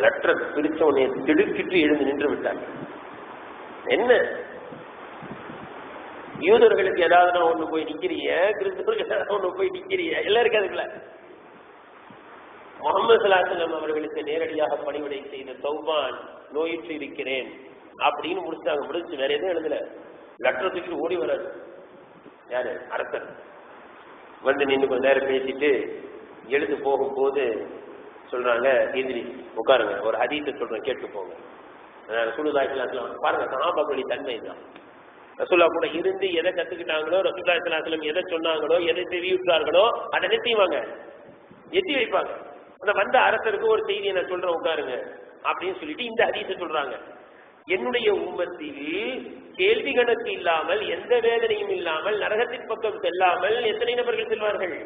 லெட்டரை பிரிச்ச உடனே திடுக்கிட்டு எழுந்து நின்று விட்டார். என்ன யூதர்களுக்கு ஏதாவது ஒண்ணு போய் நிக்கிறிய, கிறிஸ்தவர்களுக்கு ஏதாவது ஒண்ணு போய் நிக்கிறிய, எல்லாருக்கும் அதுக்குள்ள முகமது ஸல்லல்லாஹு அலைஹி வஸல்லம் அவர்களுக்கு நேரடியாக பணிவிடை செய்த சௌபான் நோயுற்று இருக்கிறேன் அப்படின்னு முடிச்சாங்க. முடிச்சு வேற எதுவும் எழுதல. லெட்டர் தூக்கிட்டு ஓடி வராது. யாரு? அரசர் வந்து நின்று கொஞ்ச நேரம் பேசிட்டு எழுந்து போகும்போது சொல்றாங்க, எதிரி உட்காருங்க, ஒரு ஹதீஸை சொல்றேன் கேட்டு போங்க. ரசூலுல்லாஹி ஸல்லல்லாஹு அலைஹி வஸல்லம் பாருங்க, சஹாபாக்களுடைய தன்மை தான். ரசூலுல்லாஹ் கூட இருந்து எதை கத்துக்கிட்டாங்களோ, ரசூலுல்லாஹி ஸல்லல்லாஹு அலைஹி வஸல்லம் எதை சொன்னாங்களோ, எதை தெரிவித்தார்களோ அதை நிறுத்திவாங்க, எத்தி வைப்பாங்க. அந்த வந்த அரசருக்கு ஒரு செய்தியை நான் சொல்றேன் உட்காருங்க அப்படின்னு சொல்லிட்டு இந்த ஹதீஸை சொல்றாங்க. என்னுடைய உம்மத்தில் கேள்வி கணக்கு இல்லாமல் எந்த வேதனையும் இல்லாமல் நரகத்தின் பக்கம் செல்லாமல் எத்தனை நபர்கள் செல்வார்கள்?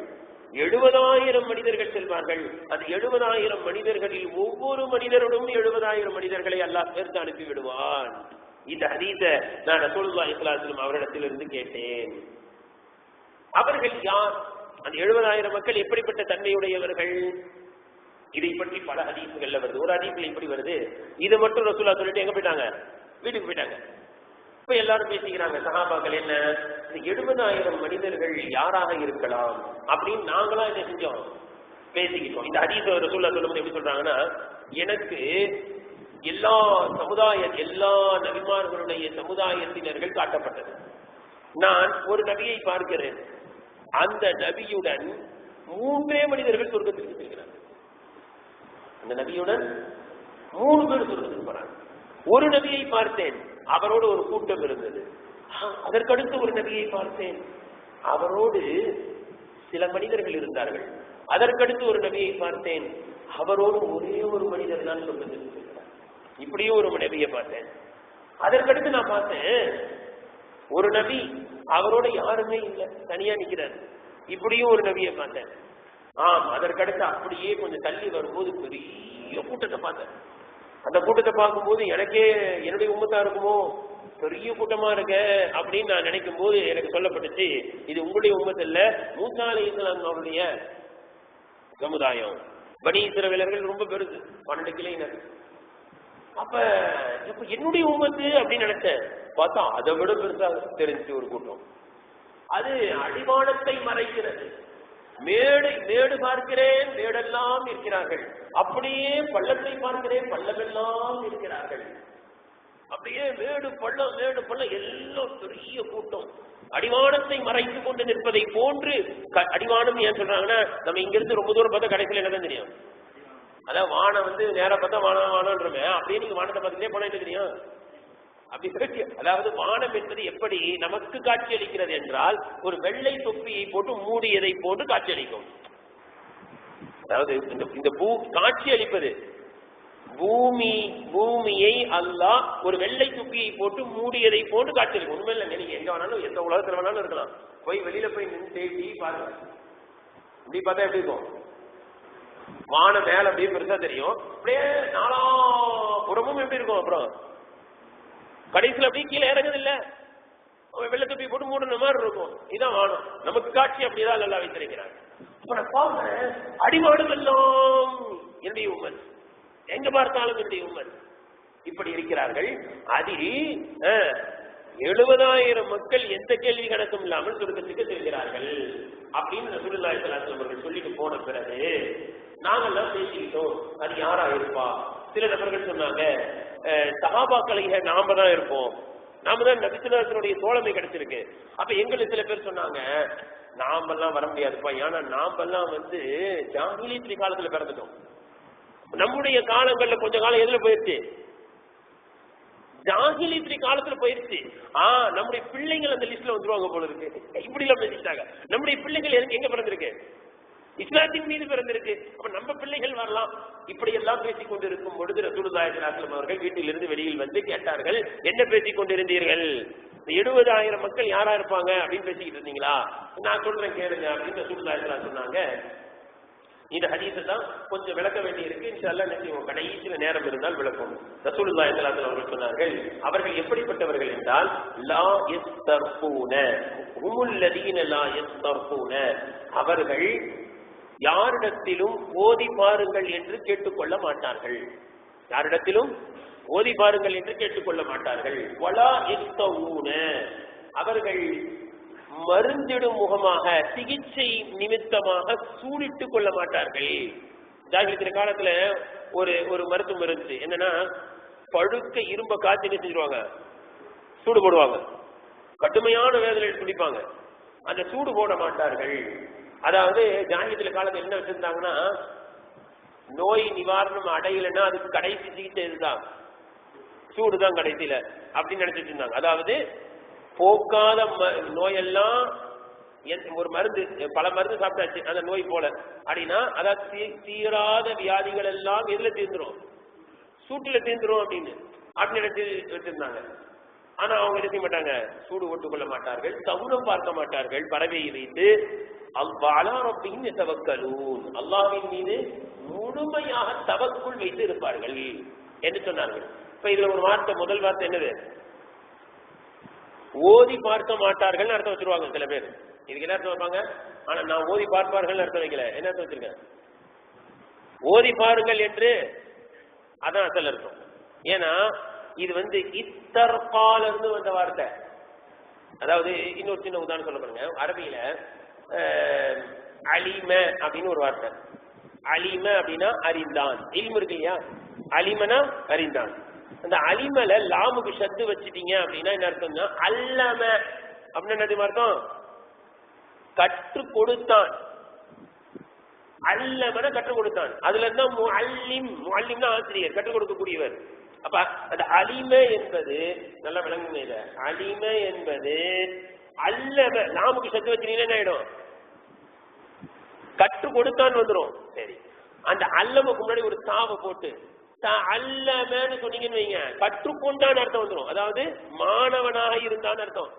70,000 மனிதர்கள் செல்வார்கள். அந்த 70,000 மனிதர்களில் ஒவ்வொரு மனிதரோடும் 70,000 மனிதர்களை அல்லாஹ் சேர்த்து அனுப்பி விடுவான். இந்த ஹதீஸை நான் ரசூலுல்லாஹி ஸல்லல்லாஹு அலைஹி வஸல்லம் அவரிடத்திலிருந்து கேட்டேன். அவர்கள் யார்? அந்த 70,000 மக்கள் எப்படிப்பட்ட தன்மையுடையவர்கள்? இதை பற்றி பல ஹதீஸ்கள்ல வருது. ஒரு ஹதீஸ்ல இப்படி வருது, இதை மட்டும் ரசூலுல்லாஹ் சொல்லிட்டு எங்க போயிட்டாங்க? வீட்டுக்கு போயிட்டாங்க. இப்ப எல்லாரும் பேசிக்கிறாங்க, சஹாபாக்கள் என்ன, இந்த 70,000 மனிதர்கள் யாராக இருக்கலாம் அப்படின்னு நாங்களா இதை செஞ்சோம், பேசிக்கிட்டோம். இந்த ஹதீஸ் ரசூலுல்லாஹ் சொல்லும்போது எப்படி சொல்றாங்கன்னா, எனக்கு எல்லா நபிமார்களுடைய சமுதாயத்தினர்கள் காட்டப்பட்டது. நான் ஒரு நபியை பார்க்கிறேன், அந்த நபியுடன் 3 மனிதர்கள் சொர்க்கத்திற்கு செல்கிறார்கள். அந்த நபியுடன் 3 பேர் சொர்க்கத்துக்கு போறாங்க. ஒரு நபியை பார்த்தேன், அவரோடு ஒரு கூட்டம் இருந்தது. அதற்கடுத்து ஒரு நபியை பார்த்தேன், அவரோடு சில மனிதர்கள் இருந்தார்கள். அதற்கடுத்து ஒரு நபியை பார்த்தேன், அவரோடு ஒரே ஒரு மனிதர் தான் சொர்க்கத்திற்கு செல்கிறார். இப்படியும் ஒரு நபியை பார்த்தேன். அதற்கடுத்து நான் பார்த்தேன், ஒரு நபி அவரோட யாருமே இல்லை, தனியா நிக்கிறார். இப்படியும் ஒரு நபியை பார்த்தேன். அதற்கடுத்து அப்படியே கொஞ்சம் தள்ளி வரும்போது பெரிய கூட்டத்தை பார்த்தேன். அந்த கூட்டத்தை பார்க்கும்போது எனக்கே என்னுடைய உம்மத்தா இருக்குமோ, பெரிய கூட்டமா இருக்க அப்படின்னு நான் நினைக்கும் போது எனக்கு சொல்லப்பட்டுச்சு, இது உங்களுடைய உம்மத்து இல்ல, மூசா அலைஹிஸ்ஸலாம் அவருடைய சமுதாயம். பனி இஸ்ரவேலர்கள் ரொம்ப பெருசு, 12 கிளையினர். அப்ப இப்ப என்னுடைய உம்மத்து அப்படின்னு நினைச்சேன். பார்த்தா அதை விட பெருசா தெரிஞ்சு ஒரு கூட்டம். அது அடிவானத்தை மறைக்கிறது. மேடு பார்க்கிறேன், மேடெல்லாம் இருக்கிறார்கள். அப்படியே பள்ளத்தை பார்க்கிறேன், பள்ளமெல்லாம் இருக்கிறார்கள். அப்படியே மேடு பள்ளம் எல்லாம் பெரிய கூட்டம். அடிவானத்தை மறைத்து கொண்டு நிற்பதை போன்று. அடிவானம் ஏன் சொல்றாங்கன்னா, நம்ம இங்க இருந்து ரொம்ப தூரம் பார்த்தா கடைசியில் என்னதான் தெரியும். அதான் வானம் வந்து நேர பார்த்தா வானம்ன்றமே, அப்படியே நீங்க வானத்தை பார்த்துட்டே போனா என்ன தெரியும்? அப்படி அதாவது வானம் என்பது எப்படி நமக்கு காட்சி அளிக்கிறது என்றால், ஒரு வெள்ளை தொப்பியை போட்டு மூடியதை போன்று காட்சி அளிக்கும். அதாவது இந்த காட்சி அளிப்பது பூமியை அல்லாஹ் ஒரு வெள்ளை தொப்பியை போட்டு மூடியதை போன்று காட்சி அளிக்கும். உண்மையில நீங்க எங்க வேணாலும் எந்த உலகத்துல வேணாலும் இருக்கலாம், போய் வெளியில போய் நின்று பாருங்க. இப்படி பார்த்தா எப்படி இருக்கும்? வானம் மேல அப்படியே பெருசா தெரியும், அப்படியே நாலா புறமும் எப்படி இருக்கும். அப்புறம் கடைசியில் அப்படியே கீழே இறங்குது இல்ல, வெள்ளை தொப்பி போட்டு மூடின மாதிரி இருக்கும். இதான் வானம், நமக்கு காட்சி அப்படிதான் நல்லா வைத்திருக்கிறாங்க. அடிவானம் எல்லாம் என்னுடைய உம்மத், எங்க பார்த்தாலும் என்னுடைய உம்மத் இப்படி இருக்கிறார்கள். அதில் 70,000 மக்கள் எந்த கேள்வி கணக்கும் இல்லாமல் சொர்க்கத்துக்கு செல்கிறார்கள் அப்படின்னு ரசூலுல்லாஹி ஸல்லல்லாஹு அலைஹி வஸல்லம் அவர்கள் சொல்லிட்டு போன பிறகு நாங்கெல்லாம் பேசிக்கிட்டோம், அது யாரா இருப்பா? சில நபர்கள் சொன்னாங்க, சஹாபாக்களை நாம தான் இருப்போம், நாம தான் நபிசுல்லாஹுடைய தோழமை கிடைச்சிருக்கு. அப்ப எங்களுக்கு சில பேர் சொன்னாங்க, நாமெல்லாம் வர முடியாதுப்பா, ஏன்னா நாமெல்லாம் வந்து ஜாஹிலியத் காலத்துல பிறந்துட்டோம். நம்முடைய காலங்கள்ல கொஞ்ச காலம் எதுல போயிடுச்சு? ஜாஹிலியத் காலத்துல போயிருச்சு. நம்முடைய பிள்ளைகள் அந்த லிஸ்ட்ல வந்துருவாங்க போல இருக்கு. இப்படி எல்லாம் பேசிட்டாங்க. நம்முடைய பிள்ளைகள் எங்க பிறந்திருக்கு? இஸ்லாத்தின் மீது பிறந்திருக்கு. அப்ப நம்ம பிள்ளைகள் வரலாம். இப்படி எல்லாம் பேசிக் கொண்டிருக்கும் பொழுது ரசூலுல்லாஹி ஸல்லல்லாஹு அலைஹி வஸல்லம் அவர்கள் வீட்டிலிருந்து வெளியில் வந்து கேட்டார்கள், என்ன பேசிக் கொண்டிருந்தீர்கள்? 70,000 மக்கள் யாரா இருப்பாங்க அப்படின்னு பேசிக்கிட்டு இருந்தீங்களா? நான் சொல்றேன் கேளுங்க அப்படின்னு ரசூலுல்லாஹி ஸல்லல்லாஹு அலைஹி வஸல்லம் சொன்னாங்க. இந்த ஹதீஸை தான் கொஞ்சம் விளக்க வேண்டி இருக்கு. இன்ஷாஅல்லாஹ் நிச்சயம் கடைசியில நேரம் இருந்தால் விளக்கும். ரசூலுல்லாஹி ஸல்லல்லாஹு அலைஹி வஸல்லம் அவர்கள் சொன்னார்கள், அவர்கள் எப்படிப்பட்டவர்கள் என்றால், லா யஸ்தர்ஃபூன ஹுமுல் லதீன லா யஸ்தர்ஃபூன, அவர்கள் யாரிடத்திலும் ஓதி பாருங்கள் என்று கேட்டுக்கொள்ள மாட்டார்கள். யாரிடத்திலும் ஓதி பாருங்கள் என்று கேட்டுக்கொள்ள மாட்டார்கள். வலா யஸ்தவூன, அவர்கள் மருந்திடும் முகமாக சிகிச்சை நிமித்தமாக சூடிட்டுக் கொள்ள மாட்டார்கள். ஜாகிலியத்தின் காலத்துல ஒரு மருத்துவம் இருந்துச்சு. என்னன்னா, பழுக்க இரும்ப காய்ச்சி என்ன செஞ்சிருவாங்க, சூடு போடுவாங்க. கடுமையான வேதனையில் துடிப்பாங்க. அந்த சூடு போட மாட்டார்கள். அதாவது ஜாகிலியத்தின் காலத்துல என்ன வச்சிருந்தாங்கன்னா, நோய் நிவாரணம் அடையலைன்னா அதுக்கு கடைசி சிகிச்சை இதுதான், சூடுதான் கடைசியில அப்படின்னு நினைச்சிட்டு இருந்தாங்க. அதாவது போக்காத நோயெல்லாம் ஒரு மருந்து, பல மருந்து சாப்பிட்டாச்சு அந்த நோய் போல அப்படின்னா, அதாவது தீராத வியாதிகள் எல்லாம் எதுல தீர்ந்துரும், சூட்டுல தீர்ந்துரும் அப்படின்னு நினைச்சு வச்சிருந்தாங்க. ஆனா அவங்க என்ன செய்ய மாட்டாங்க, சூடு ஓட்டுக் கொள்ள மாட்டார்கள், சகுனம் பார்க்க மாட்டார்கள். பறவையை வைத்து அல்லாஹ்வின் மீது முழுமையாக தவக்குள் வைத்து இருப்பார்கள் என்று சொன்னார்கள். இப்ப இதுல ஒரு வார்த்தை, முதல் வார்த்தை என்னது, ஓதி பார்க்க மாட்டார்கள் அர்த்தம் வச்சிருவாங்க சில பேர். இதுக்கு என்ன அர்த்தம் வைப்பாங்க, ஆனா நான் ஓதி பார்ப்பார்கள் அர்த்தம் வைக்கல. என்ன அர்த்தம் வச்சிருக்கேன், ஓதி பாருங்கள் என்று அதான் அசல் அர்த்தம். ஏன்னா இது இத்தர்கால இருந்து வந்த வார்த்தை. அதாவது இன்னொரு சின்ன உதாரணம் சொல்ல பாருங்க. அரபியில அலிம அப்படின்னு ஒரு வார்த்தை. அலிம அப்படின்னா அறிந்தான், இல்மு இருக்கு இல்லையா, அலிமனா அறிந்தான். அந்த அலிமல லாமுக்கு ஷத்து வச்சுட்டீங்க அப்படின்னா என்ன அர்த்தம்னா, அல்லம அப்படின்னு என்னது அர்த்தம், கற்றுக் கொடுத்தான். அல்லமன கற்றுக் கொடுத்தான். அதுல இருந்தா முஅல்லிம், முஅல்லிம்னா ஆசிரியர், கற்றுக் கொடுக்கக்கூடியவர். அப்ப அந்த அலிம என்பது நல்லா விளங்குங்க. இத அலிம என்பது அல்லம லாமுக்கு ஷத்து வச்சுட்டீங்கன்னா என்ன ஆயிடும், கற்றுக் கொடுத்தான் வந்துடும். சரி, அந்த அல்லமுக்கு முன்னாடி ஒரு தாவை போட்டு அல்லமன்னு சொன்னீங்கன்னு வைங்க, கற்றுக்கொண்டான்னு அர்த்தம் வந்துடும். அதாவது மாணவனாக இருந்தான்னு அர்த்தம்.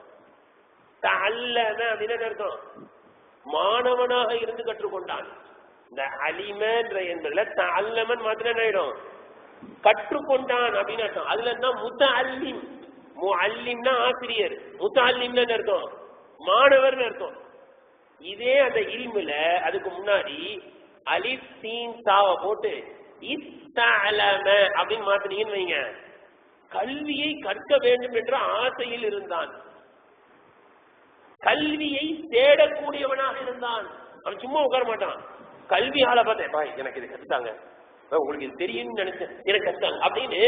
அல்லம அப்படின்னு அர்த்தம், மாணவனாக இருந்து கற்றுக்கொண்டான். இந்த அலிமன்ற என்பதுல அல்லமன் மாத்திரம் என்ன ஆயிடும், கற்றுக்கொண்டான் அப்படின்னு அர்த்தம். அதுல இருந்தா முத்தஅல்லிம், முஅல்லிம்னா ஆசிரியர், முத்தஅல்லிம்னு அர்த்தம் மாணவர்னு அர்த்தம். இதே அந்த இல்முல அதுக்கு முன்னாடி அலிஃப் சீன் தாவை போட்டு இத்தஅலம அப்படின்னு மாத்தினீங்கன்னு வைங்க, கல்வியை கற்க வேண்டும் என்ற ஆசையில் இருந்தான், கல்வியை தேடக்கூடியவனாக இருந்தான். அவன் சும்மா உட்கார மாட்டான், கல்வி ஆளை பார்த்தேன், எனக்கு இது கத்துட்டாங்க, உங்களுக்கு இது தெரியும்னு நினைச்சேன், எனக்கு கத்துட்டாங்க அப்படின்னு.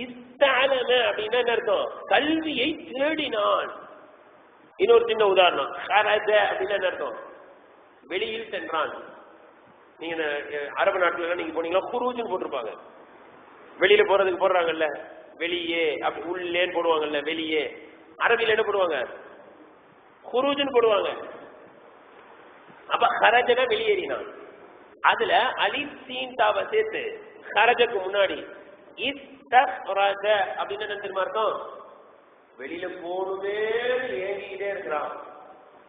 இத்தஅலம அப்படின்னா என்ன அர்த்தம், கல்வியை தேடினான். இன்னொரு சின்ன உதாரணம், ஹரஜ அப்படின்னு என்ன அர்த்தம், வெளியில் சென்றான். நீங்க அரபு நாட்டுல நீங்க போனீங்கன்னா குரூஜ்னு போட்டிருப்பாங்க, வெளியில போறதுக்கு போடுறாங்கல்ல, வெளியே அப்படி உள்ளேன்னு போடுவாங்கல்ல, வெளியே. அரபியில என்ன போடுவாங்க, குரூஜ்னு போடுவாங்க. அப்ப ஹரஜனா வெளியேறினான். அதுல அலிஃப் சீன் தாவை சேர்த்து ஹரஜக்கு முன்னாடி இஸ்தக்ரஜ அப்படின்னு என்ன தெரியுமா அர்த்தம், வெளியில போகணுமே ஏங்கிட்டே இருக்கிறான்,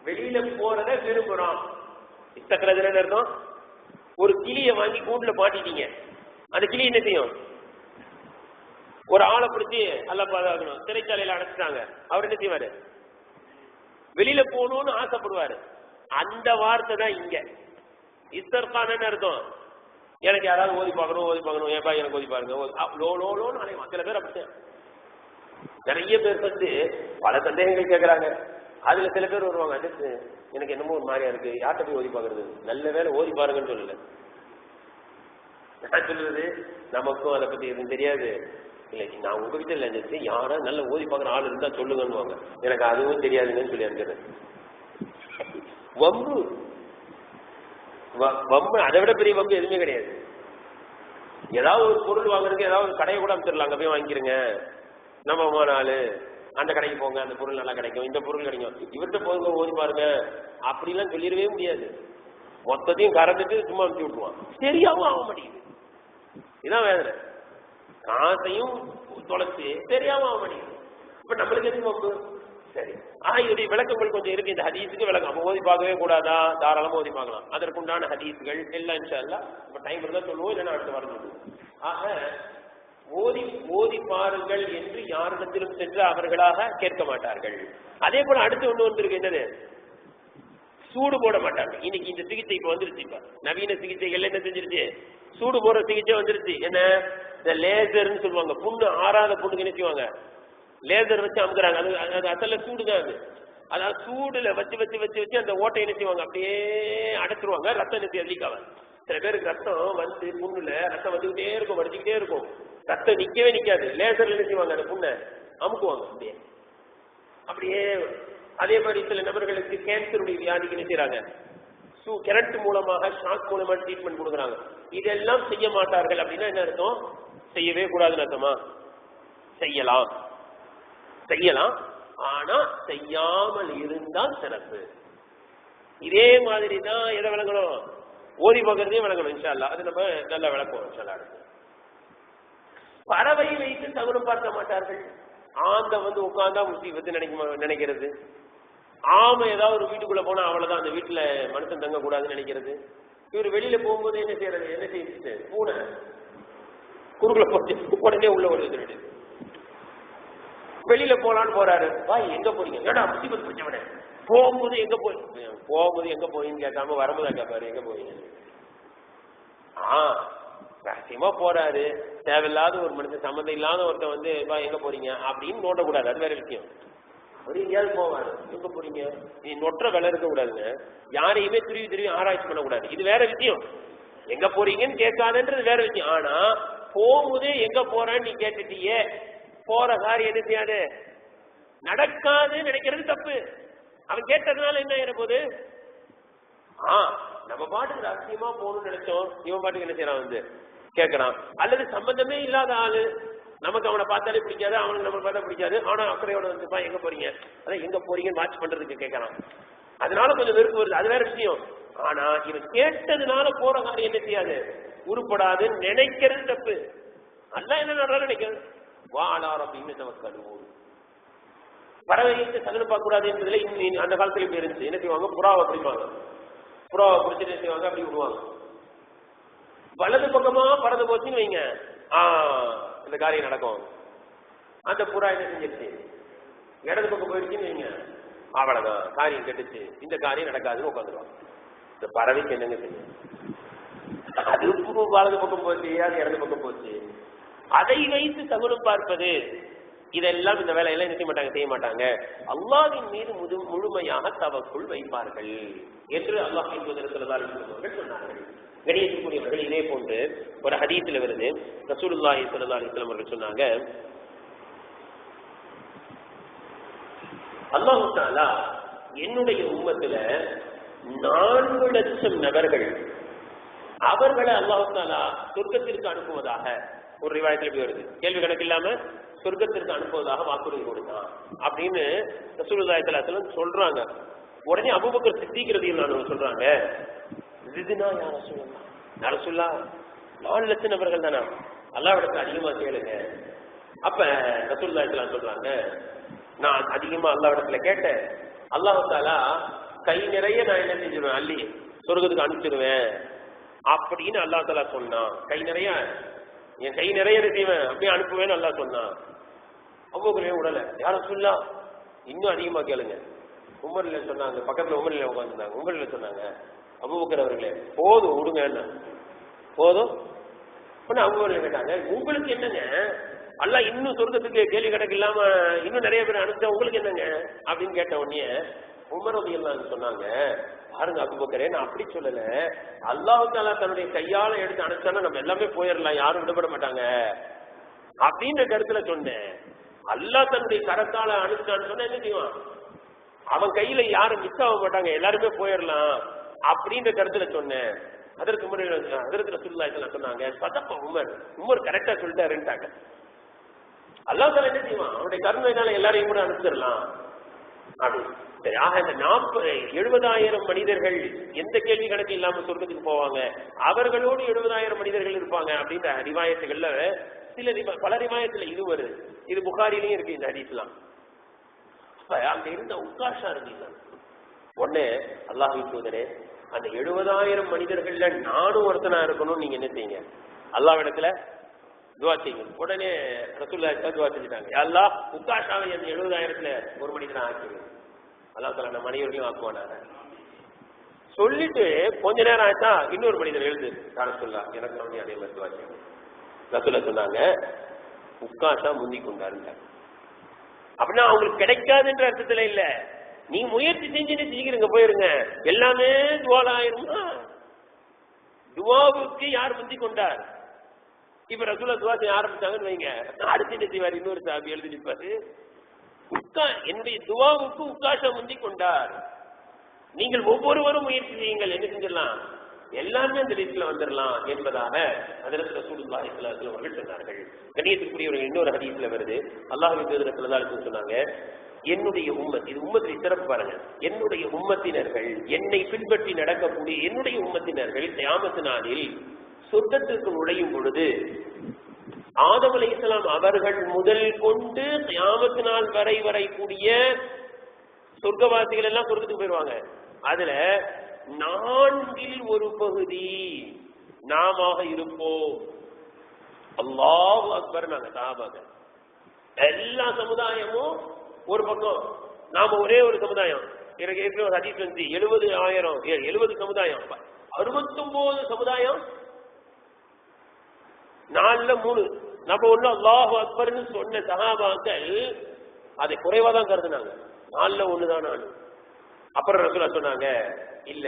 வெளியில போறத விரும்புறான். இஸ்தக்ரஜன அர்த்தம், ஒரு கிளியை வாங்கி கூண்டுல மாட்டிட்டீங்க, அந்த கிளி என்ன செய்யும், ஒரு ஆளை பிடிச்சி அல்ல பாதுகாக்கணும், சிறைச்சாலையில அடைச்சிட்டாங்க, அவர் என்ன செய்வாரு, வெளியில போகணும்னு ஆசைப்படுவாரு. அந்த வார்த்தை தான் இங்க இஸ்தர்கான அர்த்தம். எனக்கு யாராவது ஓதி பார்க்கணும் ஏப்பா எனக்கு ஓதி பாருங்க, லோன்னு அலைவா. சில பேர் அப்படித்தான், நிறைய பேர் பல சந்தேகங்கள் கேட்கறாங்க. அதுல சில பேர் வருவாங்க, அடுத்து எனக்கு என்னமோ ஒரு மாதிரியா இருக்கு, யார்கிட்ட போய் ஓதி பாக்குறது, நல்ல வேலை ஓதி பாருங்கன்னு சொல்லல. நான் சொல்றது நமக்கும் அதை பத்தி எதுவும் தெரியாது, இல்லை நான் உங்ககிட்ட இல்லை இருந்துச்சு, யாரா நல்ல ஓதி பாக்குற ஆள் இருந்தா சொல்லுங்கன்னு, எனக்கு அதுவும் தெரியாதுன்னு சொல்லி அனுப்பிடுறேன். வம்பு வம்பு அதை விட பெரிய வம்பு எதுவுமே கிடையாது. ஏதாவது ஒரு பொருள் வாங்குறதுக்கு ஏதாவது ஒரு கடையை கூட அமைச்சிடலாம், அங்க போய் வாங்கிக்கிறங்க, நம்ம நாள் அந்த கடைக்கு போங்க, அந்த பொருள் நல்லா கிடைக்கும், இந்த பொருள் கிடைக்கும், இவர்கிட்ட போங்க ஓதி பாருங்க அப்படிலாம் சொல்லிடவே முடியாது. மொத்தத்தையும் கறந்துட்டு சும்மா அனுப்பிச்சு விட்டுருவான், சரியாவும் ஆக மாட்டேங்குது. இதுதான் வேதனை, காசையும் தொலைச்சு சரியாவும் ஆக மாட்டேங்குது. இப்ப நம்மளுக்கு எதுவும் வம்பு. சரி, இதோடைய விளக்கங்கள் கொஞ்சம் இருக்கு. இந்த ஹதீஸுக்கு விளக்கம் அப்ப ஓதி பார்க்கவே கூடாதா, தாராளமா ஓதி பார்க்கலாம். அதற்குண்டான ஹதீஸுகள் எல்லாம் இன்ஷா அல்லாஹ் இப்ப டைம் இருந்தா சொல்லுவோம், இல்லைன்னா அடுத்த வாரம் சொல்லுவோம். ஆக ஓதி பாருங்கள் என்று யாரிடத்திலும் சென்று அவர்களாக கேட்க மாட்டார்கள். அதே போல அடுத்து ஒண்ணு வந்திருக்கு, என்னது, சூடு போட மாட்டாங்க. இன்னைக்கு இந்த சிகிச்சை இப்ப வந்துருச்சு. இப்ப நவீன சிகிச்சைகள் என்ன செஞ்சிருச்சு, சூடு போடுற சிகிச்சை வந்துருச்சு. என்ன, இந்த லேசர்ன்னு சொல்லுவாங்க. புண்ணு ஆறாத புண்ணுக்கு என்ன செய்வாங்க, லேசர் வச்சு அமுக்குறாங்க. அது அசல்ல சூடு தான். அதாவது சூடுல வச்சு வச்சு வச்சு வச்சு அந்த ஓட்டை என்ன செய்வாங்க, அப்படியே அடைச்சிருவாங்க. ரத்தம் என்ன லீக் ஆகாது. சில பேருக்கு ரத்தம் வந்து புண்ணுல ரத்தம் வந்துகிட்டே இருக்கும், வடிச்சுக்கிட்டே இருக்கும், ரத்தம் நிக்கவே நிக்காது. லேசர்ல என்ன செய்வாங்க, அந்த புண்ணை அமுக்குவாங்க அப்படியே அப்படியே. அதே மாதிரி சில நபர்களுக்கு கேன்சருடைய வியாதிக்கு என்ன செய்யறாங்க, கரண்ட் மூலமாக ஷாக் மூலமா ட்ரீட்மெண்ட் கொடுக்குறாங்க. இதெல்லாம் செய்ய மாட்டார்கள் அப்படின்னா என்ன அர்த்தம், செய்யவே கூடாதுன்னு அர்த்தமா? செய்யலாம் செய்யலாம், ஆனா செய்யாமல் இருந்தால் சிறப்பு. இதே மாதிரி தான் எதை விளங்கணும், ஓதி பார்க்கறதையும் விளங்கணும். இன்ஷா அல்லாஹ் அது நம்ம நல்லா விளக்குவோம் இன்ஷா அல்லாஹ். பறவை வைத்து தகுனம் பார்க்க மாட்டார்கள். ஆந்த வந்து உட்கார்ந்தா முஸ்லீம் நினைக்கிறது. ஆமை ஏதாவது ஒரு வீட்டுக்குள்ள போனா அவ்வளவுதான், அந்த வீட்டுல மனுஷன் தங்க கூடாதுன்னு நினைக்கிறது. இவர் வெளியில போகும்போது என்ன செய்யறது, என்ன செய்யுது, பூனை குறுக்குல போச்சு உடனே உள்ள ஓடுது. வெளியில போலான்னு போறாரு, வாய் எங்க போறீங்க, ஏடா முஸ்லீம் பிடிச்சவன, போகும்போது எங்க போயின்னு கேட்காம வரும்போதா கேட்பாரு எங்க போறீங்க. ரகசியமா போறாரு, தேவையில்லாத ஒரு மனுஷன், சம்மந்தம் இல்லாத ஒருத்தன் வந்து எங்க போறீங்க அப்படின்னு நோட்டக்கூடாது, அது வேற விஷயம். அவர் எங்கேயாவது போவாரு, எங்க போறீங்க, நீ நொற்ற வேலை இருக்க கூடாதுங்க. யாரையுமே திருவி ஆராய்ச்சி பண்ணக்கூடாது, இது வேற விஷயம். எங்க போறீங்கன்னு கேட்காதுன்றது வேற விஷயம். ஆனா போகும்போது எங்க போறேன்னு நீ கேட்டுட்டியே, போற காரியம் என்ன செய்யாது, நடக்காதுன்னு நினைக்கிறது தப்பு. அவன் கேட்டதுனால என்ன ஆயிர போது, நம்ம பாட்டுக்கு ரகசியமா போகணும்னு நினைச்சோம், இவன் பாட்டுக்கு என்ன செய்யறான் வந்து கேட்கறான். அல்லது சம்பந்தமே இல்லாத ஆளு, நமக்கு அவனை பார்த்தாலே பிடிக்காது, அவனுக்கு நம்ம பார்த்தா பிடிக்காது, ஆனா அக்கறையோட வந்துப்பா எங்க போறீங்க, அதான் எங்க போறீங்கன்னு வாட்ச் பண்றதுக்கு கேட்கறான். அதனால கொஞ்சம் வெறுப்பு வருது, அது வேற விஷயம். ஆனா இவன் கேட்டதுனால போற காரியம் என்ன செய்யாது, உருப்படாதுன்னு நினைக்கிறது தப்பு. அல்ல என்ன நடறான்னு நினைக்கிறது. வாழார் அப்படின்னு நமக்கு பறவைக்கு சகல பார்க்க கூடாது என்பதுல அந்த காலத்துல இப்படி இருந்துச்சு. என்ன செய்வாங்க, புறாவை பிடிப்பாங்க, புறாவை பிடிச்சிட்டு என்ன செய்வாங்க, அப்படி விடுவாங்க. வலது பக்கமா பறந்து போச்சுன்னு வைங்க, இந்த காரியம் நடக்கும். அந்த புறா என்ன செஞ்சிருச்சு, இடது பக்கம் போயிடுச்சுன்னு வைங்க, அவ்வளவுதான் காரியம் கெட்டுச்சு, இந்த காரியம் நடக்காதுன்னு உட்காந்துருவாங்க. இந்த பறவைக்கு என்னங்க தெரியும், அது வலது பக்கம் போச்சு, அது இடது பக்கம் போச்சு. அதை வைத்து சகுனம் பார்ப்பது, இதெல்லாம் இந்த வேலையெல்லாம் என்ன செய்ய மாட்டாங்க, செய்ய மாட்டாங்க. அல்லாஹ்வின் மீது முழுமையாக தவக்குள் வைப்பார்கள் என்று அல்லாஹ் என்பதற்கு சொன்னார்கள். கணியத்துக்குரியவர்கள், இதே போன்று ஒரு ஹதீஸ்ல வருது, ரசூலுல்லாஹி ஸல்லல்லாஹு அலைஹி வஸல்லம் அவர்கள் சொன்னாங்க, அல்லாஹ் தஆலா என்னுடைய உம்மத்துல 4 லட்சம் நபர்கள் அவர்களை அல்லாஹ் தஆலா சொர்க்கத்திற்கு அனுப்புவதாக ஒரு ரிவாயத்தில் எப்படி வருது, கேள்வி கணக்கு இல்லாம சொர்க்கத்திற்கு அனுப்புவதாக வாக்குறுதி கொடுத்தான் அப்படின்னு ரசூலுல்லாஹி ஸல்லல்லாஹு அலைஹி வஸல்லம் சொல்றாங்க. உடனே அபூபக்கர் சித்திக் ரலியல்லாஹு அன்ஹு சொல்றாங்க, ஜிதுனா யா ரசூலல்லாஹ், யா ரசூலல்லாஹ் 4 லட்சம் நபர்கள் தானா, அல்லாஹ்விடத்துல அதிகமா கேளுங்க. அப்ப ரசூலுல்லாஹி ஸல்லல்லாஹு அலைஹி வஸல்லம் சொல்றாங்க, நான் அதிகமா அல்லாஹ்விடத்துல கேட்டேன், அல்லாஹ் தஆலா கை நிறைய நான் என்ன செஞ்சிருவேன், அள்ளி சொர்க்கத்துக்கு அனுப்பிச்சிருவேன் அப்படின்னு அல்லாஹ் தஆலா சொன்னான். கை நிறைய, என் கை நிறைய செய்வேன் அப்படியே அனுப்புவேன்னு அல்லாஹ் சொன்னான். அபூபக்கர் உடல, யா ரசூலல்லாஹ் இன்னும் அதிகமா கேளுங்க. உமர்ல சொன்னாங்க, பக்கத்துல உமர்ல உட்காந்துருந்தாங்க, உமர்ல சொன்னாங்க, அபூபக்கர் அவர்களே போதும் விடுங்க, போதும். அபூபக்கர் கேட்டாங்க, உங்களுக்கு என்னங்க, அல்லாஹ் இன்னும் சொர்க்கத்துக்கு கேள்வி கணக்கு இல்லாம இன்னும் நிறைய பேர் அனுப்பிச்சா உங்களுக்கு என்னங்க அப்படின்னு கேட்ட உடனே உமர் ரலியல்லாஹு சொன்னாங்க, பாருங்க அபூபக்கரே, நான் அப்படி சொல்லல, அல்லாஹ் தஆலா தன்னுடைய கையால எடுத்து அனுப்பிச்சானா நம்ம எல்லாமே போயிடலாம், யாரும் விடப்பட மாட்டாங்க அப்படின்ற கருத்துல சொன்னேன். அல்லாஹ் தன்னுடைய கரத்தால அனுப்பிச்சான்னு சொன்னா என்ன செய்வான், அவன் கையில யாரும் மிஸ் ஆக மாட்டாங்க, எல்லாருமே போயிடலாம் அப்படின்ற கருத்துல சொன்னேன். அதற்கு முன்னாடி அதற்கு ரசூலுல்லாஹி ஸல்லல்லாஹு அலைஹி வஸல்லம் சொன்னாங்க, சதக உமர் கரெக்டா சொல்லிட்டாருன்ட்டாங்க. அல்லாஹ் தஆலா என்ன செய்வான், அவனுடைய கருணையினால எல்லாரையும் கூட அனுப்பிச்சிடலாம் அப்படின்னு. ஆக இந்த 70,000 மனிதர்கள் எந்த கேள்வி கணக்கு இல்லாம சொர்க்கத்துக்கு போவாங்க, அவர்களோடு 70,000 மனிதர்கள் இருப்பாங்க அப்படின்ற ரிவாயத்துகள்ல பல ரிவாயத்துல இது வருது. இது புகாரிலையும் இருக்கு இந்த ஹதீஸ்லாம். அப்ப அங்க இருந்த உக்காஷா இருந்தீங்க உடனே, அல்லாஹ்வின் தூதரே அந்த 70,000 மனிதர்கள்ல நானும் ஒருத்தனா இருக்கணும்னு நீங்க என்ன செய்யுங்க, அல்லாஹ்விடத்துல துவா செய்யுங்க. உடனே ரசூலுல்லாஹி துவா செஞ்சுட்டாங்க, அல்லாஹ் உக்காஷாவை அந்த 70,000ல ஒரு மனிதனா ஆக்கிடுங்க. அல்லாஹ் தஆலா நம்ம அனைவரையும் ஆக்குவானாக. சொல்லிட்டு கொஞ்ச நேரம் ஆச்சா இன்னொரு மனிதர் எழுது ரசூலுல்லாஹ் எனக்கு வந்து அதே மாதிரி துவா செய்யுங்க. ரசூலுல்லாஹ் சொன்னாங்க உட்கார்ந்தா முந்தி கொண்டாருங்க. அப்படின்னா அவங்களுக்கு கிடைக்காதுன்ற அர்த்தத்துல இல்ல, நீ முயற்சி செஞ்சுட்டு சீக்கிரங்க போயிருங்க, எல்லாமே துவால ஆயிருமா? துவாவுக்கு யார் முந்தி கொண்டார்? இப்ப ரசூலுல்லாஹ் துவா செய்ய ஆரம்பிச்சாங்கன்னு வைங்க, அடுத்த என்ன செய்வார்? இன்னொரு சாபி எழுதி நிற்பாரு, என்னுடைய துவாவுக்கு உட்காஷா முந்தி கொண்டார். நீங்கள் ஒவ்வொருவரும் முயற்சி செய்யுங்கள், என்ன செஞ்சிடலாம், எல்லாமே அந்த லிஸ்ட்ல வந்துடலாம் என்பதாக ஹஜ்ரத் ரசூலுல்லாஹி ஸல்லல்லாஹு அலைஹி வஸல்லம் அவர்கள் சொன்னார்கள். கண்ணியத்துக்குரியவர்கள், இன்னொரு ஹதீஸ்ல வருது, அல்லாஹ்வின் தூதர் ஸல்லல்லாஹு அலைஹி வஸல்லம் சொன்னாங்க, என்னுடைய உம்மத், இது உம்மத்தின் சிறப்பு பாருங்க, என்னுடைய உம்மத்தினர்கள், என்னை பின்பற்றி நடக்கக்கூடிய என்னுடைய உம்மத்தினர்கள் கியாமத் நாளில் சொர்க்கத்திற்கு நுழையும் பொழுது ஆதம் அலைஹிஸ்ஸலாம் அவர்கள் முதல் கொண்டு கியாமத் நாள் வரை கூடிய சொர்க்கவாசிகள் எல்லாம் சொர்க்கத்துக்கு போயிருவாங்க. அதுல 4 பகுதி நாம இருப்போம். அல்லாஹு அக்பர். நாங்க சஹாபாங்க எல்லா சமுதாயமும் ஒரு பக்கம், நாம ஒரே ஒரு சமுதாயம். எனக்கு ஒரு ஹதீஸ் வந்து 70 சமுதாயம், 69 சமுதாயம், 4ல 3. நம்ம ஒண்ணு அல்லாஹு அக்பர்னு சொன்ன சஹாபாக்கள் அதை குறைவாதான் கருதுனாங்க, 4ல 1 தான் நான். அப்புறம் ரசூலுல்லாஹ் சொன்னாங்க, இல்ல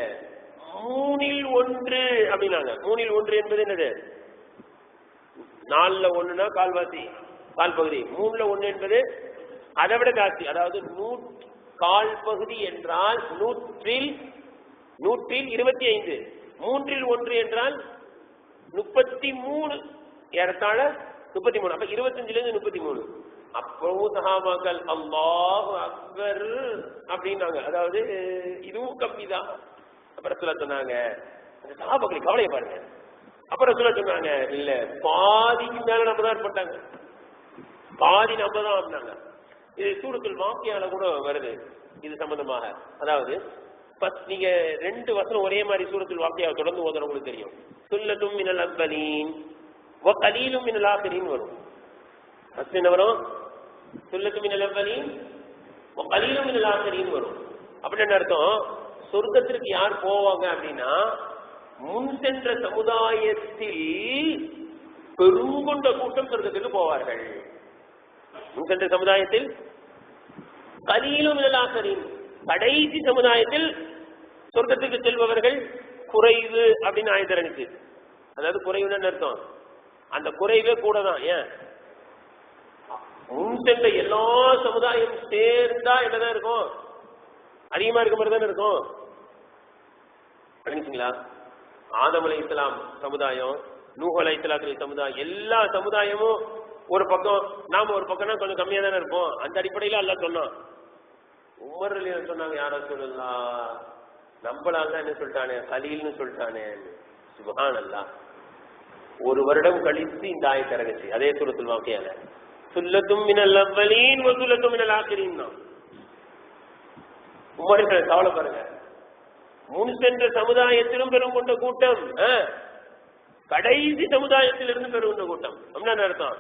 3ல் 1 அப்படின்னாங்க. 3ல் 1 என்பது என்னது? 4ல 1னா கால்வாசி, கால் பகுதி. 3ல 1 என்பது அதை விட ஜாஸ்தி, அதாவது கால் பகுதி என்றால் 100ல் 25. 3ல் 1 என்றால் 33, ஏறத்தாழ 33. அப்ப 25லிருந்து 33. அப்பவும் சஹாபாக்கள் அல்லாஹு அக்பர் அப்படின்னாங்க, அதாவது இதுவும் கம்மிதான். அப்புறம் ரசூலுல்லாஹ் சொன்னாங்க, அந்த சஹாபாக்கள் கவலையை பாருங்க. அப்புறம் ரசூலுல்லாஹ் சொன்னாங்க, இல்ல பாதிக்கு மேல நம்ம தான் ஏற்பட்டாங்க, பாதி நம்ம தான் அப்படின்னாங்க. இது சூரத்துல் வாக்கியால கூட வருது இது சம்பந்தமாக. அதாவது நீங்க 2 வசனம் ஒரே மாதிரி சூரத்துல் வாக்கியாவை தொடர்ந்து ஓதுற உங்களுக்கு தெரியும். சுல்லத்தும் மினல் அவ்வலீன் வ கலீலும் மினல் ஆகிரீன் வரும். ஃபர்ஸ்ட் என்ன வரும்? சுல்லத்தும் மினல் அவ்வலீன் வ கலீலும் மினல் ஆகிரீன் வரும். அப்படி என்ன அர்த்தம்? சொர்க்கத்திற்கு யார் போவாங்க அப்படின்னா, முன் சென்ற சமுதாயத்தில் பெருங்கொண்ட கூட்டம் சொர்க்கத்துக்கு போவார்கள். முன் சென்ற சமுதாயத்தில் கலீலும் மினல் ஆகிரீன், கடைசி சமுதாயத்தில் சொர்க்கத்துக்கு செல்பவர்கள் குறைவு அப்படின்னு ஆயத்திறனுச்சு. அதாவது குறைவுன்னு அர்த்தம், அந்த குறைவே கூட தான். ஏன்? முன் சென்ற எல்லா சமுதாயம் சேர்ந்தா என்னதான் இருக்கும்? அதிகமா இருக்க மாதிரி தானே இருக்கும். புரிஞ்சுங்களா? ஆதம் அலைஹிஸ்ஸலாம் சமுதாயம், நூஹ் அலைஹிஸ்ஸலாத்துடைய சமுதாயம், எல்லா சமுதாயமும் ஒரு பக்கம், நாம ஒரு பக்கம்னா கொஞ்சம் கம்மியா தானே இருப்போம். அந்த அடிப்படையில அல்லாஹ் சொன்னான். உமர் ரலியல்லாஹு சொன்னாங்க, யார சொல்லலாம், நம்மளால தான் என்ன சொல்லிட்டானே, கலீல்னு சொல்லிட்டானே. சுப்ஹானல்லாஹ். 1 வருடம் கழித்து இந்த ஆயத்து இறங்குச்சு, அதே சூரத்துல் வாக்கியால. சுல்லத்தும் மினல் அவ்வலீன் வ சுல்லத்தும் மினல் ஆகிரீன். உமர் கவலை பாருங்க, முன் சென்ற சமுதாயத்திலும் பெரும் கொண்ட கூட்டம், கடைசி சமுதாயத்திலிருந்து பெரும் கொண்ட கூட்டம். அப்படின்னா அர்த்தம்,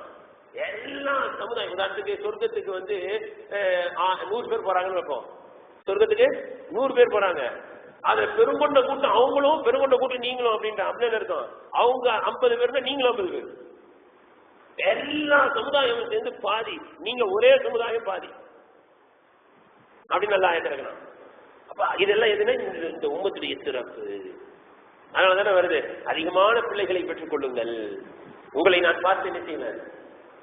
எல்லா சமுதாயம், உதாரணத்துக்கு சொர்க்கத்துக்கு வந்து 100 பேர் போறாங்கன்னு வைப்போம். சொர்க்கத்துக்கு 100 பேர் போறாங்க, அதுல பெருங்கொண்ட கூட்டம் அவங்களும், பெருங்கொண்ட கூட்டம் நீங்களும் அப்படின்ட்டு. அப்படின்னு அர்த்தம், அவங்க 50 பேர்னா நீங்களும் 50 பேர். எல்லா சமுதாயமும் சேர்ந்து பாதி, நீங்க ஒரே சமுதாயம் பாதி அப்படின்னு நல்லா ஆயிட்டு. அப்ப இதெல்லாம் எதுனா இந்த உம்மத்துடைய சிறப்பு. அதனால தானே வருது, அதிகமான பிள்ளைகளை பெற்றுக் கொள்ளுங்கள், உங்களை நான் பார்த்து என்ன செய்வேன்,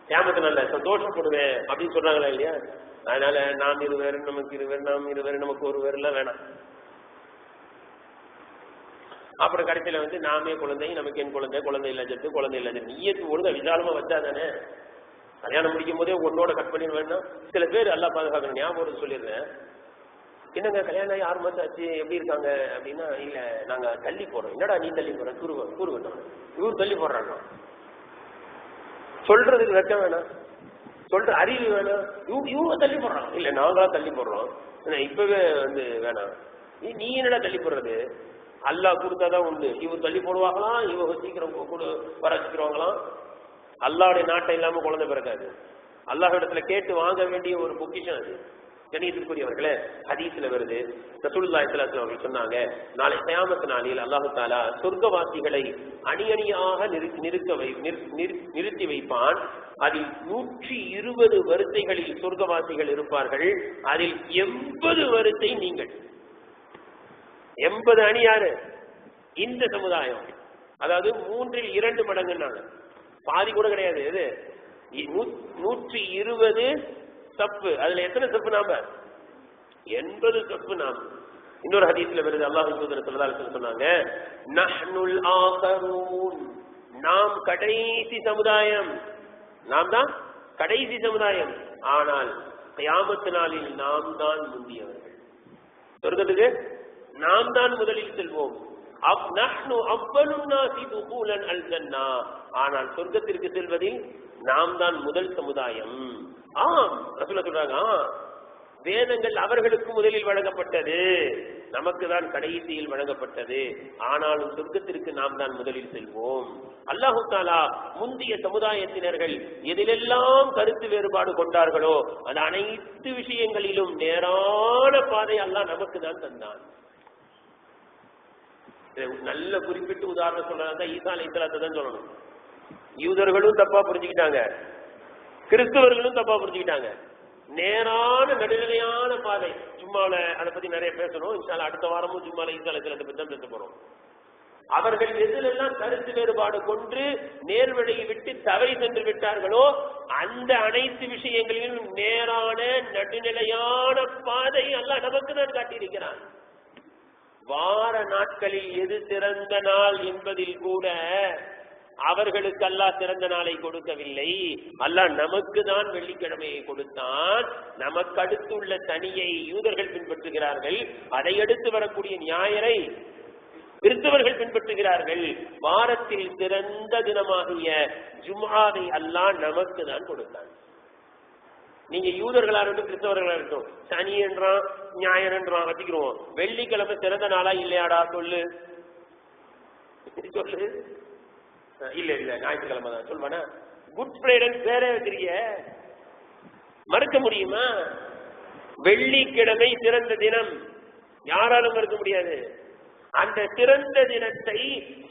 கியாமத்து நாள்ல சந்தோஷப்படுவேன் அப்படின்னு சொல்றாங்களா இல்லையா? அதனால நாம் 20, நமக்கு 20, நாம் 20, நமக்கு 1 எல்லாம் வேணாம். அப்புறம் கடைசியில வந்து நாமே குழந்தை, நமக்கு என் குழந்தை, குழந்தை இல்ல ஜெட்டு, குழந்தை இல்ல ஜெட்டு. நீயத்து ஒழுங்கா விசாலமா வச்சா தானே. கல்யாணம் முடிக்கும் போதே உன்னோட கட் பண்ணி வேணும். சில பேர் எல்லாம் பாதுகாக்கணும். ஞாபகம் சொல்லிடுறேன், என்னங்க கல்யாணம் ஆகி 6 மாசம் ஆச்சு, எப்படி இருக்காங்க அப்படின்னா, இல்ல நாங்க தள்ளி போடுறோம். என்னடா நீ தள்ளி போடுற, கூறு வேணும், இவரு தள்ளி போடுறாங்க. சொல்றதுக்கு வெக்கம் வேணாம், சொல்ற அறிவு வேணாம். இவங்க தள்ளி போடுறாங்க, இல்ல நாங்களா தள்ளி போடுறோம், இப்பவே வந்து வேணாம். நீ என்னடா தள்ளி போடுறது, அல்லாஹ் கொடுத்தாதான் உண்டு. இவர் தள்ளி போடுவாங்களாம், இவங்க சீக்கிரம் வர வச்சுக்கிறவங்களாம். அல்லாஹ்வுடைய நாட்டை இல்லாம குழந்தை பிறக்காது. அல்லாஹ் இடத்துல கேட்டு வாங்க வேண்டிய ஒரு பொக்கிஷம் அது. கணியத்திற்குரியவர்களே, ஹதீஸ்ல வருது, ரசூலுல்லாஹி ஸல்லல்லாஹு அலைஹி வஸல்லம் சொன்னாங்க, நாளை கியாமத் நாளில் அல்லாஹ் தஆலா சொர்க்கவாசிகளை அணி அணியாக நிறுத்தி வைப்பான். அதில் 120 வரிசைகளில் சொர்க்கவாசிகள் இருப்பார்கள். அதில் 80 வரிசை நீங்கள். 80 அணி யாரு? இந்த சமுதாயம். அதாவது 3/2 மடங்குனாங்க, பாதி கூட கிடையாது. இது 120 சப்பு. அதுல எத்தனை சப்பு? நாம 80 சப்பு. நாம இன்னொரு ஹதீஸ்ல வருது, அல்லாஹ்வின் தூதர் ஸல்லல்லாஹு அலைஹி வஸல்லம் சொன்னாங்க, நஹ்னுல் ஆகரூன், நாம் கடைசி சமுதாயம், நாம் தான் கடைசி சமுதாயம். ஆனால் கியாமத் நாளில் நாம் தான் முந்தியவர்கள். சொர்க்கத்துக்கு நாம் தான் முதலில் செல்வோம். ஆனால் சொர்க்கத்திற்கு செல்வதில் நாம் தான் முதல் சமுதாயம். ஆம், ரசூலுல்லாஹ் சொல்றாங்க, வேதங்கள் அவர்களுக்கு முதலில் வழங்கப்பட்டது, நமக்கு தான் கடைசியில் வழங்கப்பட்டது. ஆனாலும் சொர்க்கத்திற்கு நாம் தான் முதலில் செல்வோம். அல்லாஹு தஆலா முந்திய சமுதாயத்தினர்கள் எதிலெல்லாம் கருத்து வேறுபாடு கொண்டார்களோ அந்த அனைத்து விஷயங்களிலும் நேரான பாதை அல்லாஹ் நமக்கு தான் தந்தான். நல்ல குறிப்பிட்டு உதாரணம் சொல்றதா ஈசா அலைஹிஸ்ஸலாத்தை தான் சொல்லணும். யூதர்களும் தப்பா புரிஞ்சுக்கிட்டாங்க, கிறிஸ்தவர்களும் தப்பா புரிஞ்சுக்கிட்டாங்க. நேரான நடுநிலையான பாதை. ஜும்மால அதை பத்தி நிறைய பேசணும். இன்ஷா அல்லாஹ் அடுத்த வாரமும் ஜும்மால ஈசா அலைஹிஸ்ஸலாத்தை பத்தி தான் பேச போறோம். அவர்கள் எதிலெல்லாம் கருத்து வேறுபாடு கொண்டு நேர்வழியை விட்டு தவறி சென்று விட்டார்களோ அந்த அனைத்து விஷயங்களிலும் நேரான நடுநிலையான பாதை அல்லாஹ் நமக்கு தான் காட்டியிருக்கிறான். வார நாட்களில் எது சிறந்த நாள் என்பதில் கூட அவர்களுக்கு அல்லாஹ் சிறந்த நாளை கொடுக்கவில்லை. அல்லாஹ் நமக்கு தான் வெள்ளிக்கிழமையை கொடுத்தான். நமக்கு அடுத்துள்ள சனியை யூதர்கள் பின்பற்றுகிறார்கள், அதை அடுத்து வரக்கூடிய ஞாயிறை கிறிஸ்தவர்கள் பின்பற்றுகிறார்கள். வாரத்தில் சிறந்த தினமாகிய ஜும்ஆவை அல்லாஹ் நமக்கு தான் கொடுத்தான். நீங்க யூதர்களா இருக்கட்டும் கிறிஸ்தவர்களா இருக்கட்டும், சனி என்றான் ஞாயிறு என்றான் வச்சுக்கிறோம். வெள்ளிக்கிழமை சிறந்த நாளா இல்லையாடா? சொல்லு சொல்லு. இல்ல இல்ல ஞாயிற்றுக்கிழமை தான் சொல்வானா? குட் ஃப்ரைடே வேற வச்சிருக்க, மறுக்க முடியுமா? வெள்ளிக்கிழமை சிறந்த தினம், யாராலும் மறுக்க முடியாது. அந்த சிறந்த தினத்தை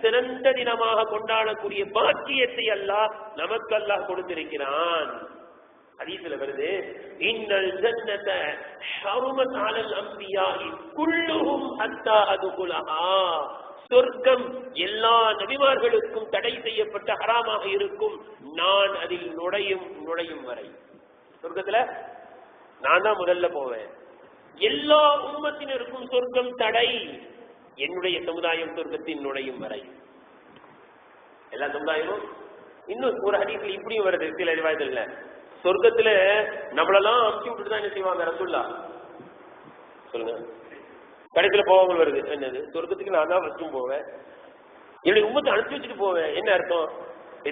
சிறந்த தினமாக கொண்டாடக்கூடிய பாக்கியத்தை அல்லாஹ் நமக்கு அல்லாஹ் கொடுத்திருக்கிறான். ஹதீஸ்ல வருது, இன்னல் ஜன்னத ஹருமத் அலல் அன்பியாஇ குல்லுஹும் ஹத்தா அதுகுலஹா, சொர்க்கம் எல்லா நபிமார்களுக்கும் தடை செய்யப்பட்ட ஹராமாக இருக்கும், நான் அதில் நுழையும் வரை. சொர்க்கத்துல நான் தான் முதல்ல போவேன். எல்லா உம்மத்தினருக்கும் சொர்க்கம் தடை, என்னுடைய சமுதாயம் சொர்க்கத்தின் நுழையும் வரை. எல்லா சமுதாயமும். இன்னும் ஒரு ஹதீஸ்ல இப்படியும் வருது, சில ரிவாயத்துல, சொர்க்கத்துல நம்மளெல்லாம் அமுச்சு விட்டுட்டு தான் என்ன செய்வாங்க ரசூலுல்லாஹ் சொல்லுங்க. கடைசியில போவாங்க வருது, என்னது சொர்க்கத்துக்கு நான் தான் ஃபர்ஸ்டும் போவேன், என்னுடைய உம்மத்தை அனுப்பிச்சு வச்சுட்டு போவேன். என்ன அர்த்தம்?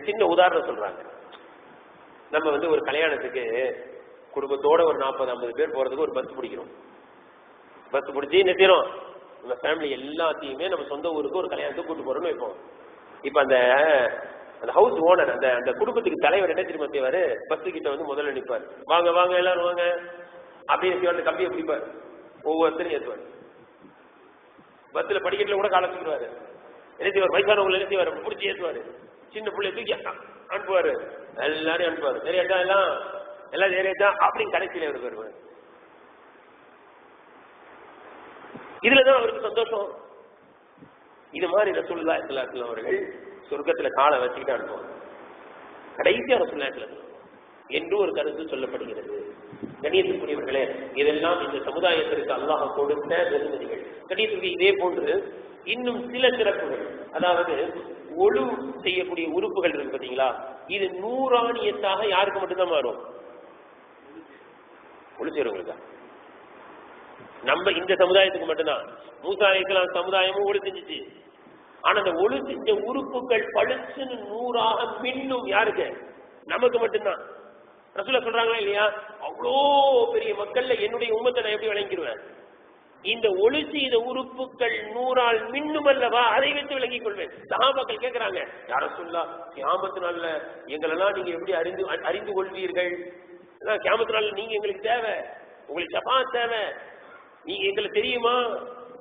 சின்ன உதாரணம் சொல்றாங்க. நம்ம ஒரு கல்யாணத்துக்கு குடும்பத்தோட ஒரு 40-50 பேர் போறதுக்கு ஒரு பஸ் பிடிக்கிறோம். பஸ் பிடிச்சி என்ன செய்யறோம்? நம்ம ஃபேமிலி எல்லாத்தையுமே நம்ம சொந்த ஊருக்கு ஒரு கல்யாணத்துக்கு கூட்டு போறோம்னு வைப்போம். இப்ப அந்த ஹவுஸ் ஓனர், அந்த குடும்பத்துக்கு தலைவர் என்ன தெரியுமா செய்வாரு? பஸ் கிட்ட முதல்ல நிற்பார், வாங்க வாங்க எல்லாரும் வாங்க அப்படின்னு அந்த கம்பியை பிடிப்பார், ஒவ்வொருத்தரும் ஏற்றுவார். பஸ்ல படிக்கட்டுல கூட காலை தூக்கிடுவாரு. என்ன செய்வார்? வயசானவங்களை என்ன செய்வார்? பிடிச்சி ஏற்றுவாரு. சின்ன பிள்ளைய தூக்கி அனுப்புவாரு, எல்லாரையும் அனுப்புவாரு. சரியாட்டா எல்லாம் சரியாட்டா அப்படின்னு கடைசியில அவர் வருவார். இதுலதான் அவருக்கு சந்தோஷம். இது மாதிரி ரசூலுல்லாஹி ஸல்லல்லாஹு அலைஹி வஸல்லம் அவர்கள் சொர்க்கத்துல காலை வச்சுக்கிட்டு அனுப்புவாங்க. கடைசியா ரசூலுல்லாஹி ஸல்லல்லாஹு அலைஹி வஸல்லம் என்று ஒரு கருத்து சொல்லப்படுகிறது. கண்ணியத்திற்குரியவர்களே, இதெல்லாம் இந்த சமுதாயத்திற்கு அல்லாஹ் கொடுத்த வெகுமதிகள். கண்ணியத்திற்கு இதே போன்று இன்னும் சில சிறப்புகள், அதாவது ஒழு செய்யக்கூடிய உறுப்புகள் இருக்கு பாத்தீங்களா, இது நூறானியத்தாக யாருக்கு மட்டும்தான் மாறும்? ஒழு செய்யறவங்களுக்கா? நம்ம இந்த சமுதாயத்துக்கு மட்டும்தான். மூசா அலைஹிஸ்ஸலாம் சமுதாயமும் ஒளி செஞ்சிச்சு. ஆனா அந்த ஒளி செஞ்ச உறுப்புகள் பளிச்சுன்னு 100ஆக மின்னும் யாருக்கு? நமக்கு மட்டும்தான். ரசூலுல்லாஹ் சொல்றாங்களா இல்லையா, அவ்வளோ பெரிய மக்கள்ல என்னுடைய உம்மத்தை நான் எப்படி விளங்கிடுவேன்? இந்த ஒளி செய்த உறுப்புகள் 100ஆல் மின்னும் அல்லவா, அதை வைத்து விளங்கிக் கொள்வேன். சஹாபாக்கள் கேட்கிறாங்க, யா ரசூலுல்லாஹ் கியாமத் நாள்ல எங்களெல்லாம் நீங்க எப்படி அறிந்து கொள்வீர்கள்? கியாமத் நாள்ல நீங்க எங்களுக்கு தேவை, உங்களுக்கு ஷஃபாஅத் தேவை. நீங்க எங்களுக்கு தெரியுமா,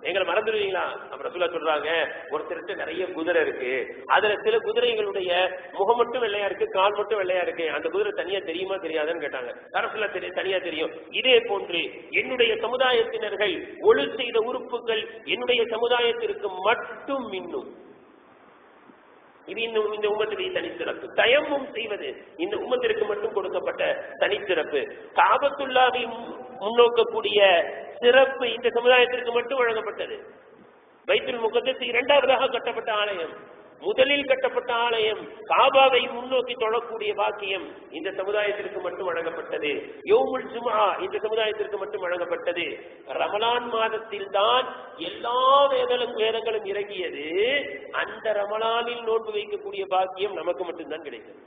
எங்களை மறந்துடுவீங்களா? அப்புறம் ரசூலுல்லாஹ் சொல்றாங்க, ஒருத்தருக்கு நிறைய குதிரை இருக்கு, அதுல சில குதிரைகளுடைய முகம் மட்டும் வெள்ளையா இருக்கு, கால் மட்டும் வெள்ளையா இருக்கு, அந்த குதிரை தனியா தெரியுமா தெரியாதுன்னு கேட்டாங்க. ரசூலுல்லாஹ் தனியா தெரியும். இதே போன்று என்னுடைய சமுதாயத்தினர்கள் ஒழு செய்த உறுப்புகள் என்னுடைய சமுதாயத்திற்கு மட்டும் மின்னும். இது இந்த உம்மத்திற்கு தனிச்சிறப்பு. தயம்மும் செய்வது இந்த உம்மத்திற்கு மட்டும் கொடுக்கப்பட்ட தனிச்சிறப்பு. காபத்துல்லாவை முன்னோக்கக்கூடிய சிறப்பு இந்த சமுதாயத்திற்கு மட்டும் வழங்கப்பட்டது. பைத்துல் முகத்தஸ் இரண்டாவதாக கட்டப்பட்ட ஆலயம், முதலில் கட்டப்பட்ட ஆலயம், காபாவை முன்னோக்கி தொழக்கூடிய பாக்கியம் இந்த சமுதாயத்திற்கு மட்டும் வழங்கப்பட்டது. யௌமுல் ஜும்ஆ இந்த சமுதாயத்திற்கு மட்டும் வழங்கப்பட்டது. ரமலான் மாதத்தில் தான் எல்லா வேதங்களும் இறங்கியது. அந்த ரமலானில் நோன்பு வைக்கக்கூடிய பாக்கியம் நமக்கு மட்டும்தான் கிடைக்கும்.